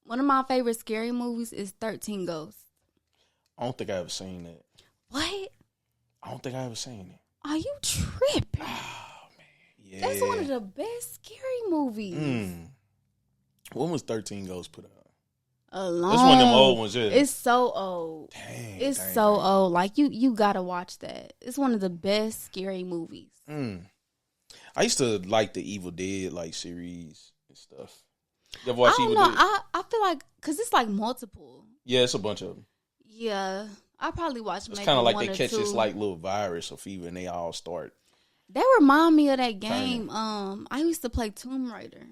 Speaker 2: One of my favorite scary movies is 13 Ghosts.
Speaker 1: I don't think I ever seen that.
Speaker 2: What?
Speaker 1: I don't think I ever seen it.
Speaker 2: Are you tripping?
Speaker 1: Oh, man. Yeah.
Speaker 2: That's one of the best scary movies.
Speaker 1: When was 13 Ghosts put out?
Speaker 2: Alone.
Speaker 1: That's one of them old ones, yeah.
Speaker 2: It's so old.
Speaker 1: Dang.
Speaker 2: It's so old. Like, you gotta watch that. It's one of the best scary movies.
Speaker 1: I used to like the Evil Dead like series and stuff. You ever watch Evil Dead?
Speaker 2: I feel like, because it's like multiple.
Speaker 1: Yeah, it's a bunch of them.
Speaker 2: Yeah. I probably watched maybe
Speaker 1: It's kind of like
Speaker 2: one
Speaker 1: they
Speaker 2: or
Speaker 1: catch
Speaker 2: two.
Speaker 1: this like little virus or fever and they all start.
Speaker 2: That remind me of that game. I used to play Tomb Raider.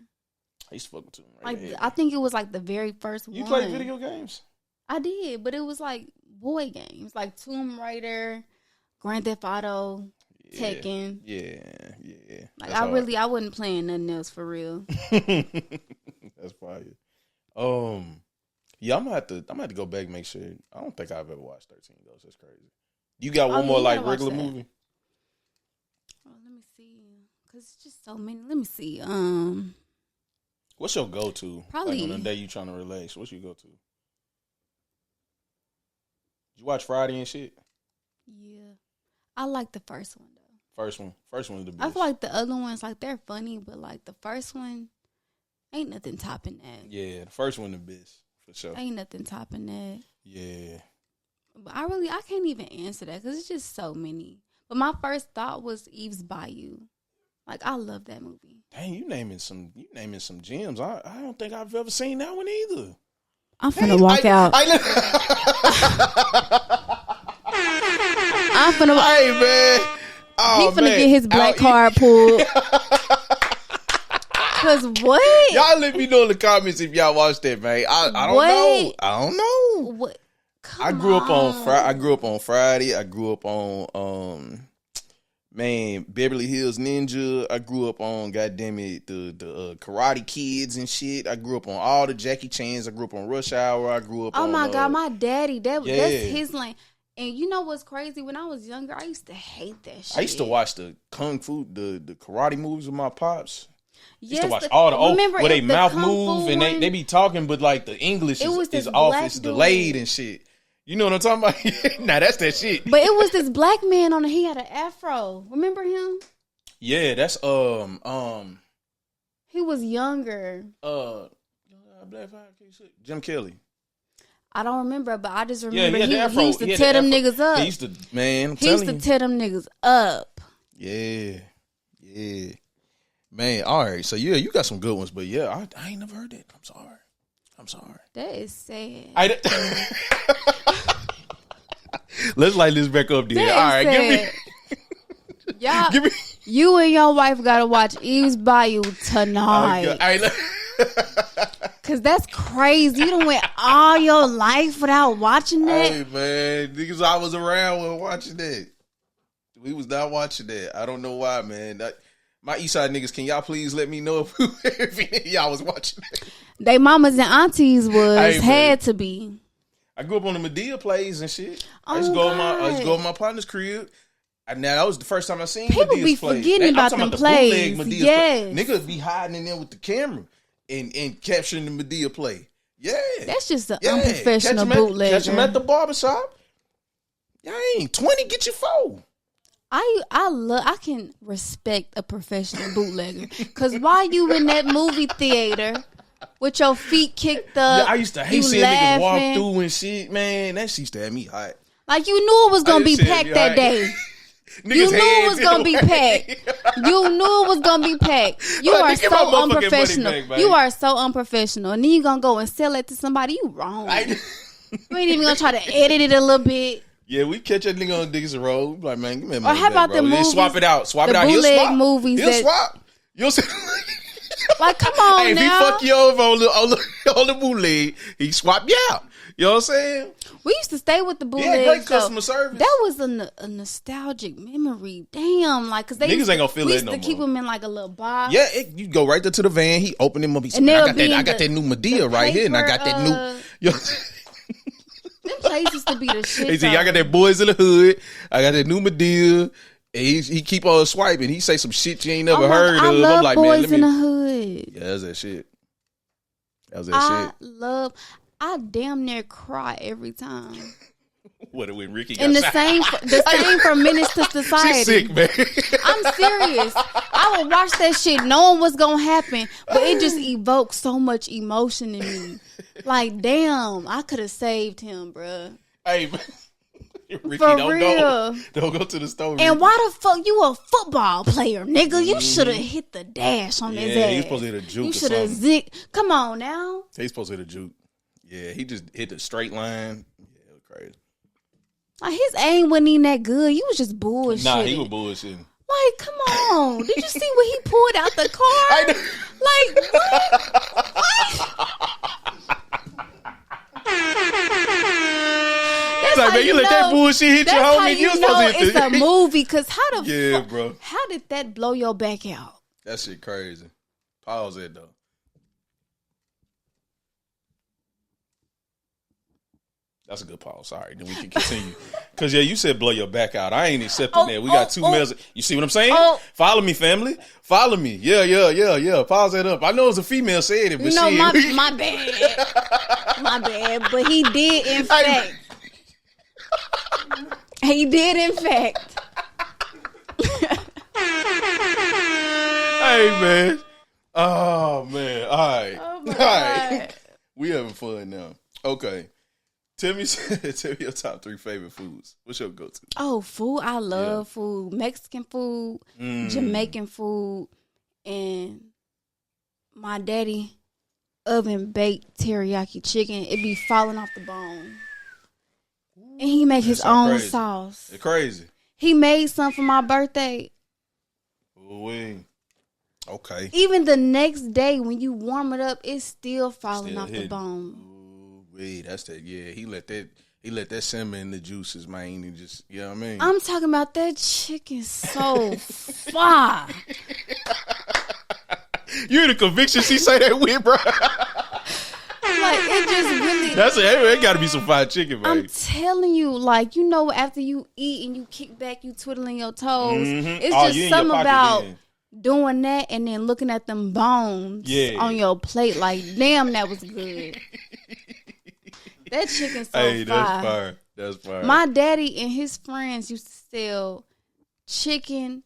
Speaker 1: I used to fuck with Tomb Raider.
Speaker 2: Like, I think it was like the very first one.
Speaker 1: You played video games?
Speaker 2: I did, but it was like boy games. Like Tomb Raider, Grand Theft Auto, Tekken.
Speaker 1: Yeah.
Speaker 2: Like, I wasn't playing nothing else for real.
Speaker 1: That's fire. Yeah, I'm gonna have to go back and make sure. I don't think I've ever watched 13 Ghosts. That's crazy. You got one more like regular movie?
Speaker 2: Oh, let me see. Cause it's just so many. Let me see.
Speaker 1: What's your go-to?
Speaker 2: Probably
Speaker 1: like on the day you trying to relax. What's your go-to? Did you watch Friday and shit?
Speaker 2: Yeah, I like the first one though.
Speaker 1: First one is the best.
Speaker 2: I feel like the other ones, like, they're funny, but like the first one, ain't nothing topping that.
Speaker 1: Yeah, the first one the best for sure.
Speaker 2: Ain't nothing topping that.
Speaker 1: Yeah.
Speaker 2: But I can't even answer that because it's just so many. But my first thought was Eve's Bayou. Like, I love that movie.
Speaker 1: Dang, you naming some gems. I don't think I've ever seen that one either.
Speaker 2: I'm finna walk out. I'm finna.
Speaker 1: Hey, man. Oh,
Speaker 2: he finna get his black card pulled. Cause what?
Speaker 1: Y'all let me know in the comments if y'all watched that, man. I don't know. I don't know.
Speaker 2: What?
Speaker 1: I grew up on Friday. I grew up on Beverly Hills Ninja. I grew up on goddammit the Karate Kids and shit. I grew up on all the Jackie Chans. I grew up on Rush Hour. I grew up on
Speaker 2: my God, my daddy. That's his lane. And you know what's crazy? When I was younger, I used to hate that shit.
Speaker 1: I used to watch the kung fu, the karate movies with my pops.
Speaker 2: Yes,
Speaker 1: used to watch all the old where they mouth move and
Speaker 2: one,
Speaker 1: they be talking, but like the English is off, it's delayed and shit. You know what I'm talking about? Nah, that's that shit.
Speaker 2: But it was this black man on it. He had an afro. Remember him?
Speaker 1: Yeah, that's
Speaker 2: He was younger.
Speaker 1: Jim Kelly.
Speaker 2: I don't remember, but I just remember
Speaker 1: he
Speaker 2: used to tear them niggas up.
Speaker 1: He used to, man.
Speaker 2: He used to tear them niggas up.
Speaker 1: Yeah. Man, all right. So yeah, you got some good ones, but yeah, I ain't never heard that. I'm sorry.
Speaker 2: That is sad.
Speaker 1: Let's light this back up, dude. All right,
Speaker 2: sad. Give me. You and your wife gotta watch Eve's Bayou tonight. Cause that's crazy. You done went all your life without watching that.
Speaker 1: Hey man, niggas, I was around when watching that. We was not watching that. I don't know why, man. My Eastside niggas, can y'all please let me know if any of y'all was watching that?
Speaker 2: They mamas and aunties had to be.
Speaker 1: I grew up on the Medea plays and shit. I used to go to my partner's crib. Now that was the first time I seen
Speaker 2: people
Speaker 1: Medea's
Speaker 2: be
Speaker 1: plays.
Speaker 2: Forgetting about them plays. Yes.
Speaker 1: Niggas be hiding in there with the camera and capturing the Medea play. Yeah. That's
Speaker 2: just an unprofessional bootlegger.
Speaker 1: Catch them at the barbershop. Y'all ain't 20, get your phone.
Speaker 2: I can respect a professional bootlegger. Cause while you in that movie theater with your feet kicked up,
Speaker 1: I used to hate seeing niggas walk through and shit, man. That shit used to have me hot.
Speaker 2: Like you knew it was gonna be packed that day. You knew it was gonna be packed. You knew it was gonna be packed. You are so unprofessional. You are so unprofessional. And then you gonna go and sell it to somebody. You wrong. You ain't even gonna try to edit it a little bit.
Speaker 1: Yeah, we catch that nigga on Dixon Road. We be like, man, give me a
Speaker 2: Or how about the movies?
Speaker 1: Swap it out. Swap it out.
Speaker 2: He'll swap. Movies
Speaker 1: He'll swap. You'll see.
Speaker 2: Like, come on
Speaker 1: hey,
Speaker 2: now.
Speaker 1: If he fuck you over on the bootleg, he swap you out. You know what I'm saying?
Speaker 2: We used to stay with the bootleg.
Speaker 1: Yeah, great customer service.
Speaker 2: That was a nostalgic memory. Damn, like, cause they
Speaker 1: niggas ain't gonna feel it no more.
Speaker 2: We used to keep them in like a little box.
Speaker 1: Yeah, you go right there to the van. He open him up. He said, I got that new Medea right here, and I got that new. Yo.
Speaker 2: Them places used to be the shit.
Speaker 1: He said, I got that Boys in the Hood. I got that new Medea. And he keep on swiping. He say some shit you ain't never heard of.
Speaker 2: I'm like,
Speaker 1: Boys
Speaker 2: in the Hood.
Speaker 1: Yeah, that's that shit.
Speaker 2: I damn near cry every time.
Speaker 1: What when Ricky got
Speaker 2: and the same for Menace to Society.
Speaker 1: She's sick, man.
Speaker 2: I'm serious. I would watch that shit knowing what's gonna happen, but it just evokes so much emotion in me. Like, damn, I could have saved him, bruh.
Speaker 1: Hey, man. Ricky,
Speaker 2: for
Speaker 1: don't
Speaker 2: real.
Speaker 1: Don't go to the store.
Speaker 2: And Ricky. Why the fuck you a football player, nigga? You should have hit the dash on his ass.
Speaker 1: Yeah, he's supposed to hit a juke.
Speaker 2: You should have zigged. Come on now.
Speaker 1: He's supposed to hit a juke. Yeah, he just hit the straight line. Yeah, it was crazy.
Speaker 2: Like, his aim wasn't even that good. You was just bullshitting.
Speaker 1: Nah, he was bullshitting.
Speaker 2: Like, come on. Did you see what he pulled out the car? Like, what?
Speaker 1: It's like, man, you let that bullshit hit you, homie. You supposed to hit
Speaker 2: it's a movie, because how the
Speaker 1: bro.
Speaker 2: How did that blow your back out?
Speaker 1: That shit crazy. Pause it, though. That's a good pause. Sorry. Then we can continue. Because, yeah, you said blow your back out. I ain't accepting that. We got two males. You see what I'm saying? Follow me, family. Follow me. Yeah. Pause that up. I know it was a female said it, but
Speaker 2: no, my bad. My bad. But he did, in fact. He did, in fact.
Speaker 1: Hey, man. Oh, man. All right.
Speaker 2: Oh, my God.
Speaker 1: We having fun now. Okay. Tell me your top 3 favorite foods. What's your go-to?
Speaker 2: Oh, food. I love food. Mexican food, Jamaican food, and my daddy oven-baked teriyaki chicken. It be falling off the bone. And he make his own sauce.
Speaker 1: It's crazy.
Speaker 2: He made some for my birthday.
Speaker 1: Ooh-wee. Okay.
Speaker 2: Even the next day when you warm it up, it's still falling off the bone.
Speaker 1: Ooh-wee. That's that. Yeah, he let that simmer in the juices, man. He just, you know what I mean?
Speaker 2: I'm talking about that chicken so fire.
Speaker 1: You the conviction she say that with, bro.
Speaker 2: Like, it just really.
Speaker 1: It got to be some fried chicken, man.
Speaker 2: I'm telling you, like, you know, after you eat and you kick back, you twiddling your toes. It's just something about doing that and then looking at them bones on your plate. Like, damn, that was good. That chicken's so fire.
Speaker 1: That's fire. That's fire.
Speaker 2: My daddy and his friends used to sell chicken,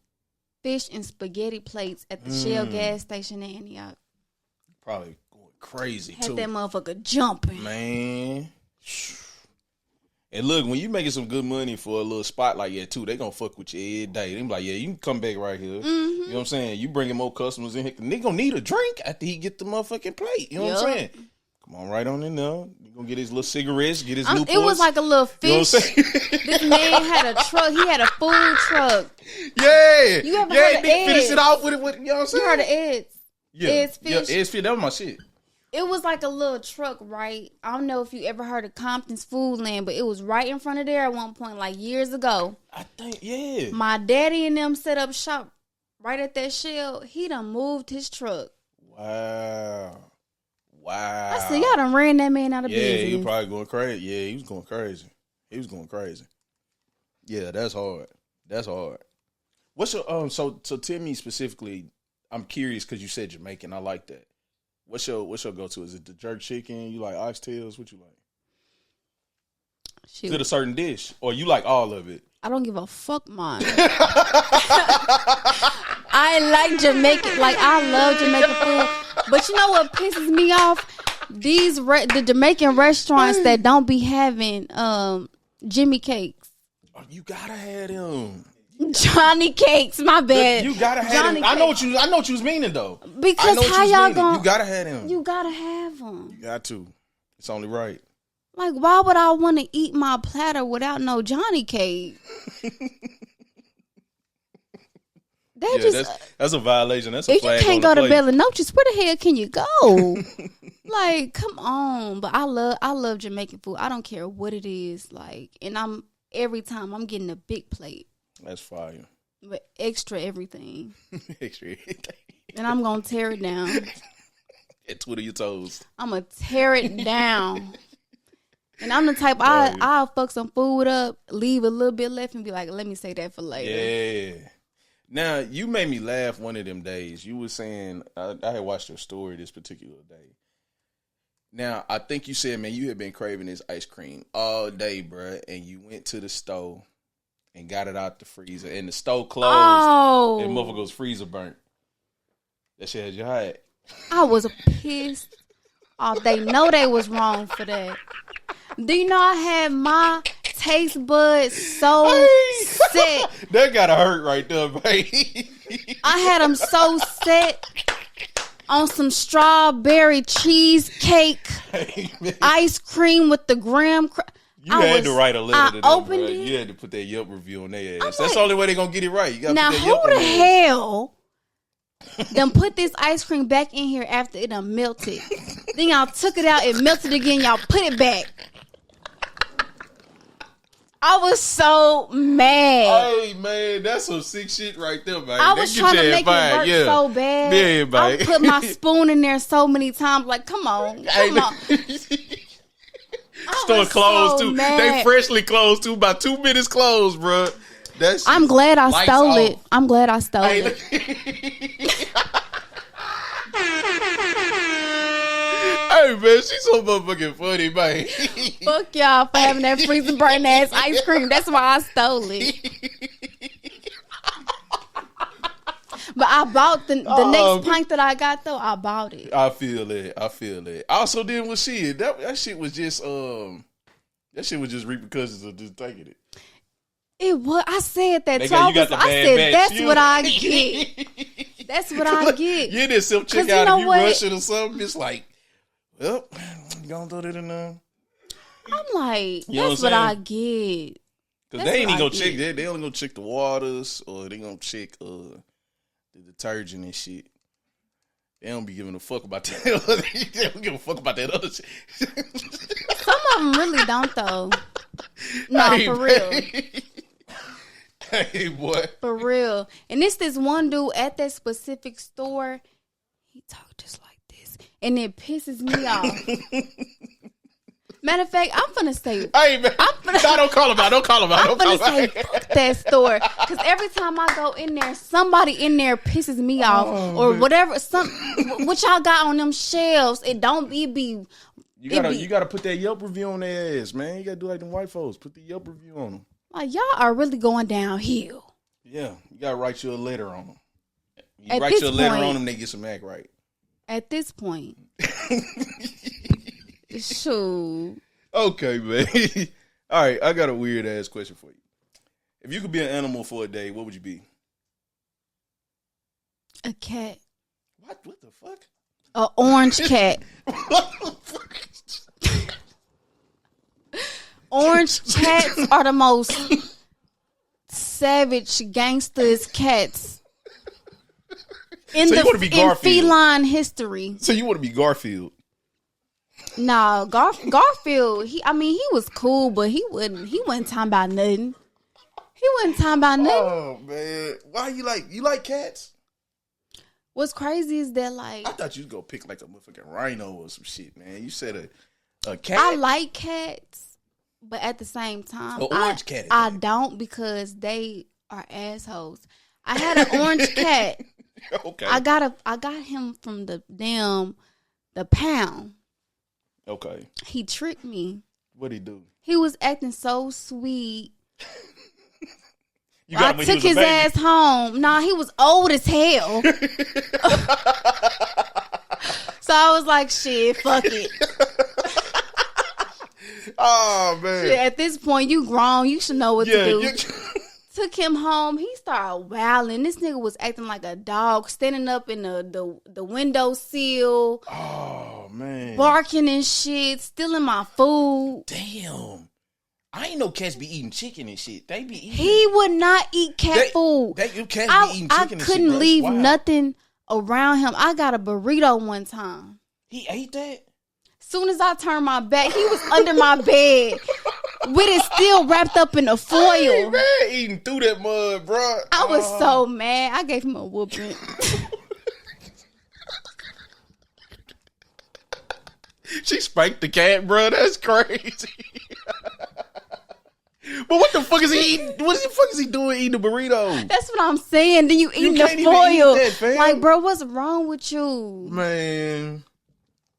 Speaker 2: fish, and spaghetti plates at the Shell gas station in Antioch.
Speaker 1: Probably going crazy,
Speaker 2: Had
Speaker 1: too.
Speaker 2: that motherfucker jumping.
Speaker 1: Man. And look, when you making some good money for a little spot like that, too, they gonna fuck with you every day. They be like, yeah, you can come back right here. Mm-hmm. You know what I'm saying? You bringing more customers in here. They gonna need a drink after he get the motherfucking plate. You know what I'm saying? Come on, right on in there. You gonna get his little cigarettes, get his Newports.
Speaker 2: It was like a little fish. You know this man had a truck. He had a food truck.
Speaker 1: Yeah.
Speaker 2: You ever heard of Ed's?
Speaker 1: Finish it off with it. You know what I'm saying?
Speaker 2: You heard of Ed's?
Speaker 1: Yeah.
Speaker 2: Ed's fish.
Speaker 1: Yeah, Ed's fish. That was my shit.
Speaker 2: It was like a little truck, right? I don't know if you ever heard of Compton's Foodland, but it was right in front of there at one point, like years ago.
Speaker 1: I think, yeah.
Speaker 2: My daddy and them set up shop right at that Shell. He done moved his truck.
Speaker 1: Wow.
Speaker 2: I said, y'all done ran that man out of business.
Speaker 1: Yeah, he was probably going crazy. Yeah, he was going crazy. Yeah, that's hard. What's your so tell me specifically, I'm curious because you said Jamaican. I like that. What's your go-to? Is it the jerk chicken? You like oxtails? What you like? Shoot. Is it a certain dish? Or you like all of it?
Speaker 2: I don't give a fuck, mine. I like Jamaican. Like, I love Jamaican food. But you know what pisses me off? The Jamaican restaurants that don't be having Jimmy cakes.
Speaker 1: Oh, you gotta have them.
Speaker 2: Johnny cakes, my bad.
Speaker 1: You gotta have
Speaker 2: Johnny
Speaker 1: them. I know what you was meaning though.
Speaker 2: Because how y'all gonna?
Speaker 1: You gotta have them.
Speaker 2: You gotta have them.
Speaker 1: You got to. It's only right.
Speaker 2: Like, why would I want to eat my platter without no Johnny cake?
Speaker 1: That's a violation. That's a
Speaker 2: if
Speaker 1: flag.
Speaker 2: You can't go to
Speaker 1: plate.
Speaker 2: Bella Noches, where the hell can you go? Like, come on. But I love Jamaican food. I don't care what it is. Like, and every time I'm getting a big plate.
Speaker 1: That's fire.
Speaker 2: But extra everything.
Speaker 1: Extra everything.
Speaker 2: And I'm gonna tear it down.
Speaker 1: And twiddle your toes.
Speaker 2: I'm gonna tear it down. And I'm the type I'll fuck some food up, leave a little bit left, and be like, let me say that for later.
Speaker 1: Yeah. Now, you made me laugh one of them days. You were saying, I had watched your story this particular day. Now, I think you said, man, you had been craving this ice cream all day, bruh, and you went to the store and got it out the freezer, and the store closed, and motherfucker's freezer burnt. That shit had you hot.
Speaker 2: I was pissed off. They know they was wrong for that. Do you know I had my taste buds so set?
Speaker 1: That gotta hurt right there, baby.
Speaker 2: I had them so set on some strawberry cheesecake, ice cream with the graham.
Speaker 1: You had to write a letter to them,
Speaker 2: opened it.
Speaker 1: You had to put that Yelp review on their ass. That's the only way they're gonna get it right. You gotta
Speaker 2: now,
Speaker 1: put that Yelp
Speaker 2: who the
Speaker 1: on
Speaker 2: hell done put this ice cream back in here after it done melted? Then y'all took it out, it melted again, y'all put it back. I was so mad.
Speaker 1: Hey, man, that's some sick shit right there, man.
Speaker 2: I was trying to make it work so bad.
Speaker 1: Yeah, man.
Speaker 2: I put my spoon in there so many times. Like, come on.
Speaker 1: Store closed,
Speaker 2: so
Speaker 1: too.
Speaker 2: Mad.
Speaker 1: They freshly closed, too. About 2 minutes closed, bro.
Speaker 2: I'm glad I stole it. I'm glad I stole it.
Speaker 1: Hey, man, she's so motherfucking funny, man.
Speaker 2: Fuck y'all for having that freezer burn ass ice cream. That's why I stole it. But I bought the next pint that I got though. I bought it.
Speaker 1: I feel it. Also, then with shit, that shit was just repercussions of just taking it.
Speaker 2: It was. I said that. So I said that's what I get. That's what I get.
Speaker 1: You didn't self check out if you rushing or something. It's like, well, you gonna throw that in there.
Speaker 2: I'm like, that's what I get.
Speaker 1: Because they ain't even gonna check that. They only gonna check the waters or they gonna check the detergent and shit. They don't be giving a fuck about that. They don't give a fuck about that other shit.
Speaker 2: Some of them really don't though. No, hey, for real.
Speaker 1: Hey, boy.
Speaker 2: For real. And it's this one dude at that specific store. He talked just like this. And it pisses me off. Matter of fact, I'm finna say.
Speaker 1: Hey, man. Don't call him out. I'm
Speaker 2: finna say, fuck that store. Because every time I go in there, somebody in there pisses me off. Or man. Whatever. What y'all got on them shelves, it don't be.
Speaker 1: You gotta put that Yelp review on their ass, man. You gotta do like them white folks. Put the Yelp review on them.
Speaker 2: Like, y'all are really going downhill.
Speaker 1: Yeah, you gotta write you a letter on them. You write you a letter on them, they get some act right.
Speaker 2: At this point. Shoot.
Speaker 1: Okay, man. All right, I got a weird ass question for you. If you could be an animal for a day, what would you be?
Speaker 2: A cat.
Speaker 1: What the fuck?
Speaker 2: An orange cat.
Speaker 1: What the fuck?
Speaker 2: Orange cats are the most savage gangsters cats in feline history.
Speaker 1: So you want to be Garfield?
Speaker 2: No, Garfield. He was cool, but he wasn't talking about nothing. He wasn't talking about nothing.
Speaker 1: Oh man, why you like cats?
Speaker 2: What's crazy is that like
Speaker 1: I thought you was gonna pick like a motherfucking rhino or some shit, man. You said a cat.
Speaker 2: I like cats, but at the same time,
Speaker 1: orange cat.
Speaker 2: I don't because they are assholes. I had an orange cat.
Speaker 1: Okay.
Speaker 2: I got him from the pound.
Speaker 1: Okay.
Speaker 2: He tricked me.
Speaker 1: What'd he do?
Speaker 2: He was acting so sweet.
Speaker 1: I took
Speaker 2: his ass home. Nah, he was old as hell. So I was like, shit, fuck it.
Speaker 1: Oh, man.
Speaker 2: Shit, at this point, you grown. You should know what to do. Took him home. He started wilding. This nigga was acting like a dog, standing up in the windowsill.
Speaker 1: Oh, man.
Speaker 2: Barking and shit, stealing my food.
Speaker 1: Damn. I ain't know cats be eating chicken and shit. They be eating.
Speaker 2: He would not eat cat food.
Speaker 1: Cats be eating chicken and shit.
Speaker 2: I couldn't leave nothing around him. I got a burrito one time.
Speaker 1: He ate that?
Speaker 2: Soon as I turned my back, he was under my bed with it still wrapped up in the foil.
Speaker 1: Hey, man, eating through that mud, bro.
Speaker 2: I was so mad. I gave him a whooping.
Speaker 1: She spanked the cat, bro. That's crazy. But what the fuck is he eating? What the fuck is he doing eating the burrito?
Speaker 2: That's what I'm saying. Then you eating the foil.
Speaker 1: Eat that, fam.
Speaker 2: Like, bro, what's wrong with you?
Speaker 1: Man.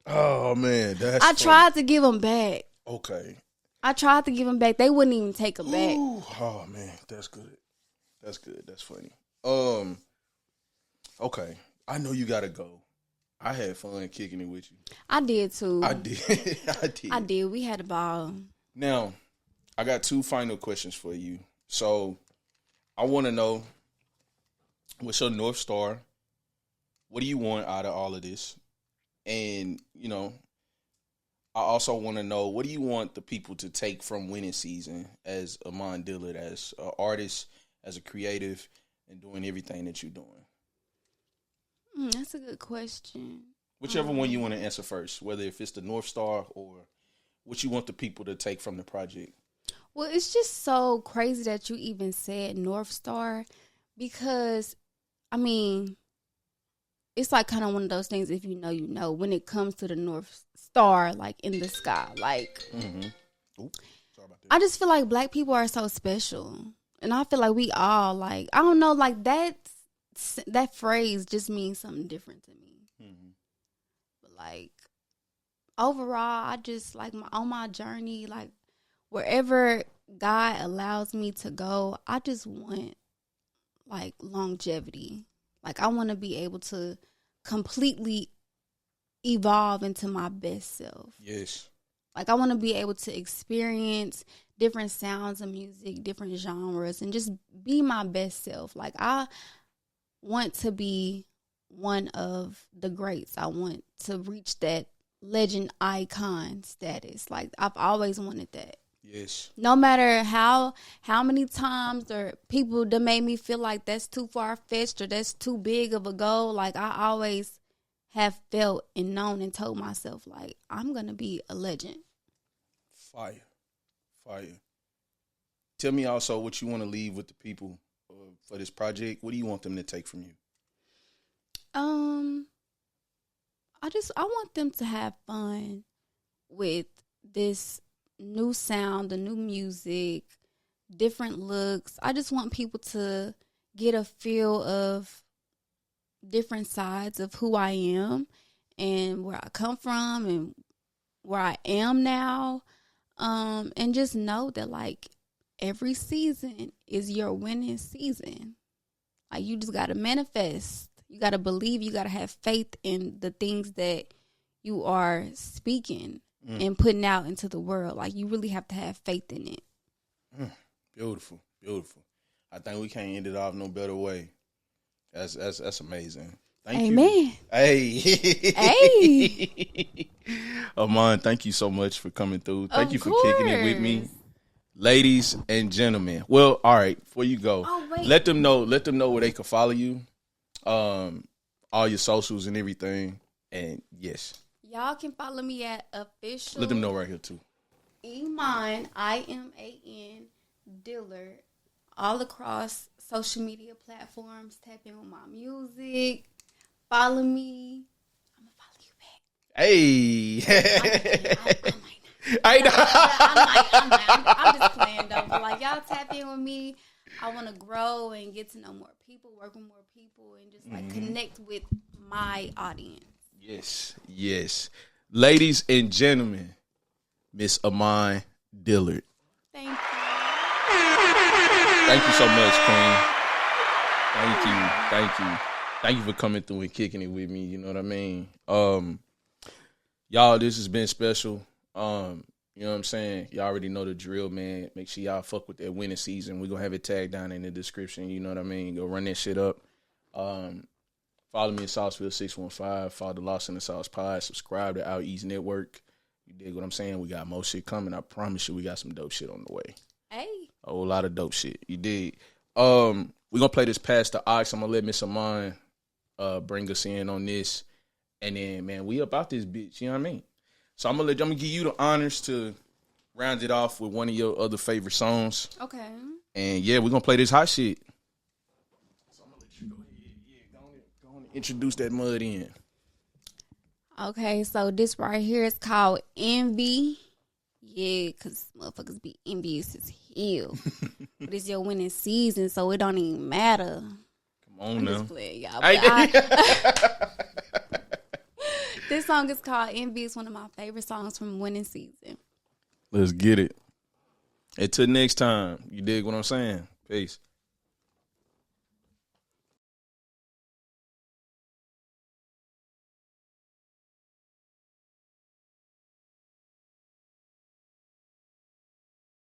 Speaker 1: Oh, man.
Speaker 2: I tried to give him back.
Speaker 1: Okay.
Speaker 2: I tried to give him back. They wouldn't even take him back.
Speaker 1: Ooh. Oh, man. That's good. That's good. That's funny. Okay. I know you got to go. I had fun kicking it with you.
Speaker 2: I did, too.
Speaker 1: I did.
Speaker 2: We had a ball.
Speaker 1: Now, I got 2 final questions for you. So, I want to know, what's your North Star? What do you want out of all of this? And, you know, I also want to know, what do you want the people to take from winning season as Iman Dillard, as an artist, as a creative, and doing everything that you're doing?
Speaker 2: That's a good question.
Speaker 1: Whichever one you want to answer first, whether if it's the North Star or what you want the people to take from the project.
Speaker 2: Well, it's just so crazy that you even said North Star because, I mean, it's like kind of one of those things, if you know, you know, when it comes to the North Star, like in the sky. Like,
Speaker 1: Ooh, sorry about that.
Speaker 2: I just feel like black people are so special. And I feel like we all, like, I don't know, like that phrase just means something different to me. But like, overall, I just, like, on my journey, like, wherever God allows me to go, I just want, like, longevity. Like, I want to be able to completely evolve into my best self.
Speaker 1: Yes.
Speaker 2: Like, I want to be able to experience different sounds of music, different genres, and just be my best self. Like, I want to be one of the greats. I want to reach that legend icon status. Like, I've always wanted that.
Speaker 1: Yes.
Speaker 2: No matter how many times or people that made me feel like that's too far-fetched or that's too big of a goal, like, I always have felt and known and told myself, like, I'm going to be a legend.
Speaker 1: Fire. Tell me also what you want to leave with the people for this project. What do you want them to take from you?
Speaker 2: I want them to have fun with this new sound, the new music, different looks. I just want people to get a feel of different sides of who I am and where I come from and where I am now. And just know that, like, every season is your winning season. Like, you just got to manifest. You got to believe. You got to have faith in the things that you are speaking and putting out into the world. Like, you really have to have faith in it.
Speaker 1: Beautiful. I think we can't end it off no better way. That's amazing. Thank
Speaker 2: Amen.
Speaker 1: you. Hey. Iman, thank you so much for coming through. Thank you for kicking it with me. Ladies and gentlemen. Well, all right, before you go, let them know where they can follow you. All your socials and everything. And yes.
Speaker 2: Y'all can follow me at official.
Speaker 1: Let them know right here too.
Speaker 2: Iman, IMAN Dillard, all across social media platforms. Tap in with my music. Follow me. I'm gonna follow you back.
Speaker 1: Hey.
Speaker 2: I'm just playing though. But like, y'all tap in with me. I want to grow and get to know more people, work with more people, and just like connect with my audience.
Speaker 1: Yes. Ladies and gentlemen, Miss Iman Dillard.
Speaker 2: Thank you.
Speaker 1: Thank you so much, Queen. Thank you for coming through and kicking it with me. You know what I mean? Y'all, this has been special. You know what I'm saying? Y'all already know the drill, man. Make sure y'all fuck with that winning season. We're going to have it tagged down in the description. You know what I mean? Go run that shit up. Follow me at Sauceville615. Follow the Lost in the Sauce Pod. Subscribe to Out East Network. You dig what I'm saying? We got more shit coming. I promise you we got some dope shit on the way.
Speaker 2: Hey.
Speaker 1: A whole lot of dope shit. You dig? We're going to play this past the ox. I'm going to let Miss Iman bring us in on this. And then, man, we about this bitch. You know what I mean? So I'm gonna give you the honors to round it off with one of your other favorite songs.
Speaker 2: Okay.
Speaker 1: And yeah, we're gonna play this hot shit. So I'm gonna let you go ahead. Yeah, go on and introduce that mud in.
Speaker 2: Okay, so this right here is called Envy. Yeah, because motherfuckers be envious as hell. But it's your winning season, so it don't even matter.
Speaker 1: Come on now.
Speaker 2: Just playing, y'all. This song is called Envy. It's one of my favorite songs from winning season.
Speaker 1: Let's get it. Until next time. You dig what I'm saying? Peace.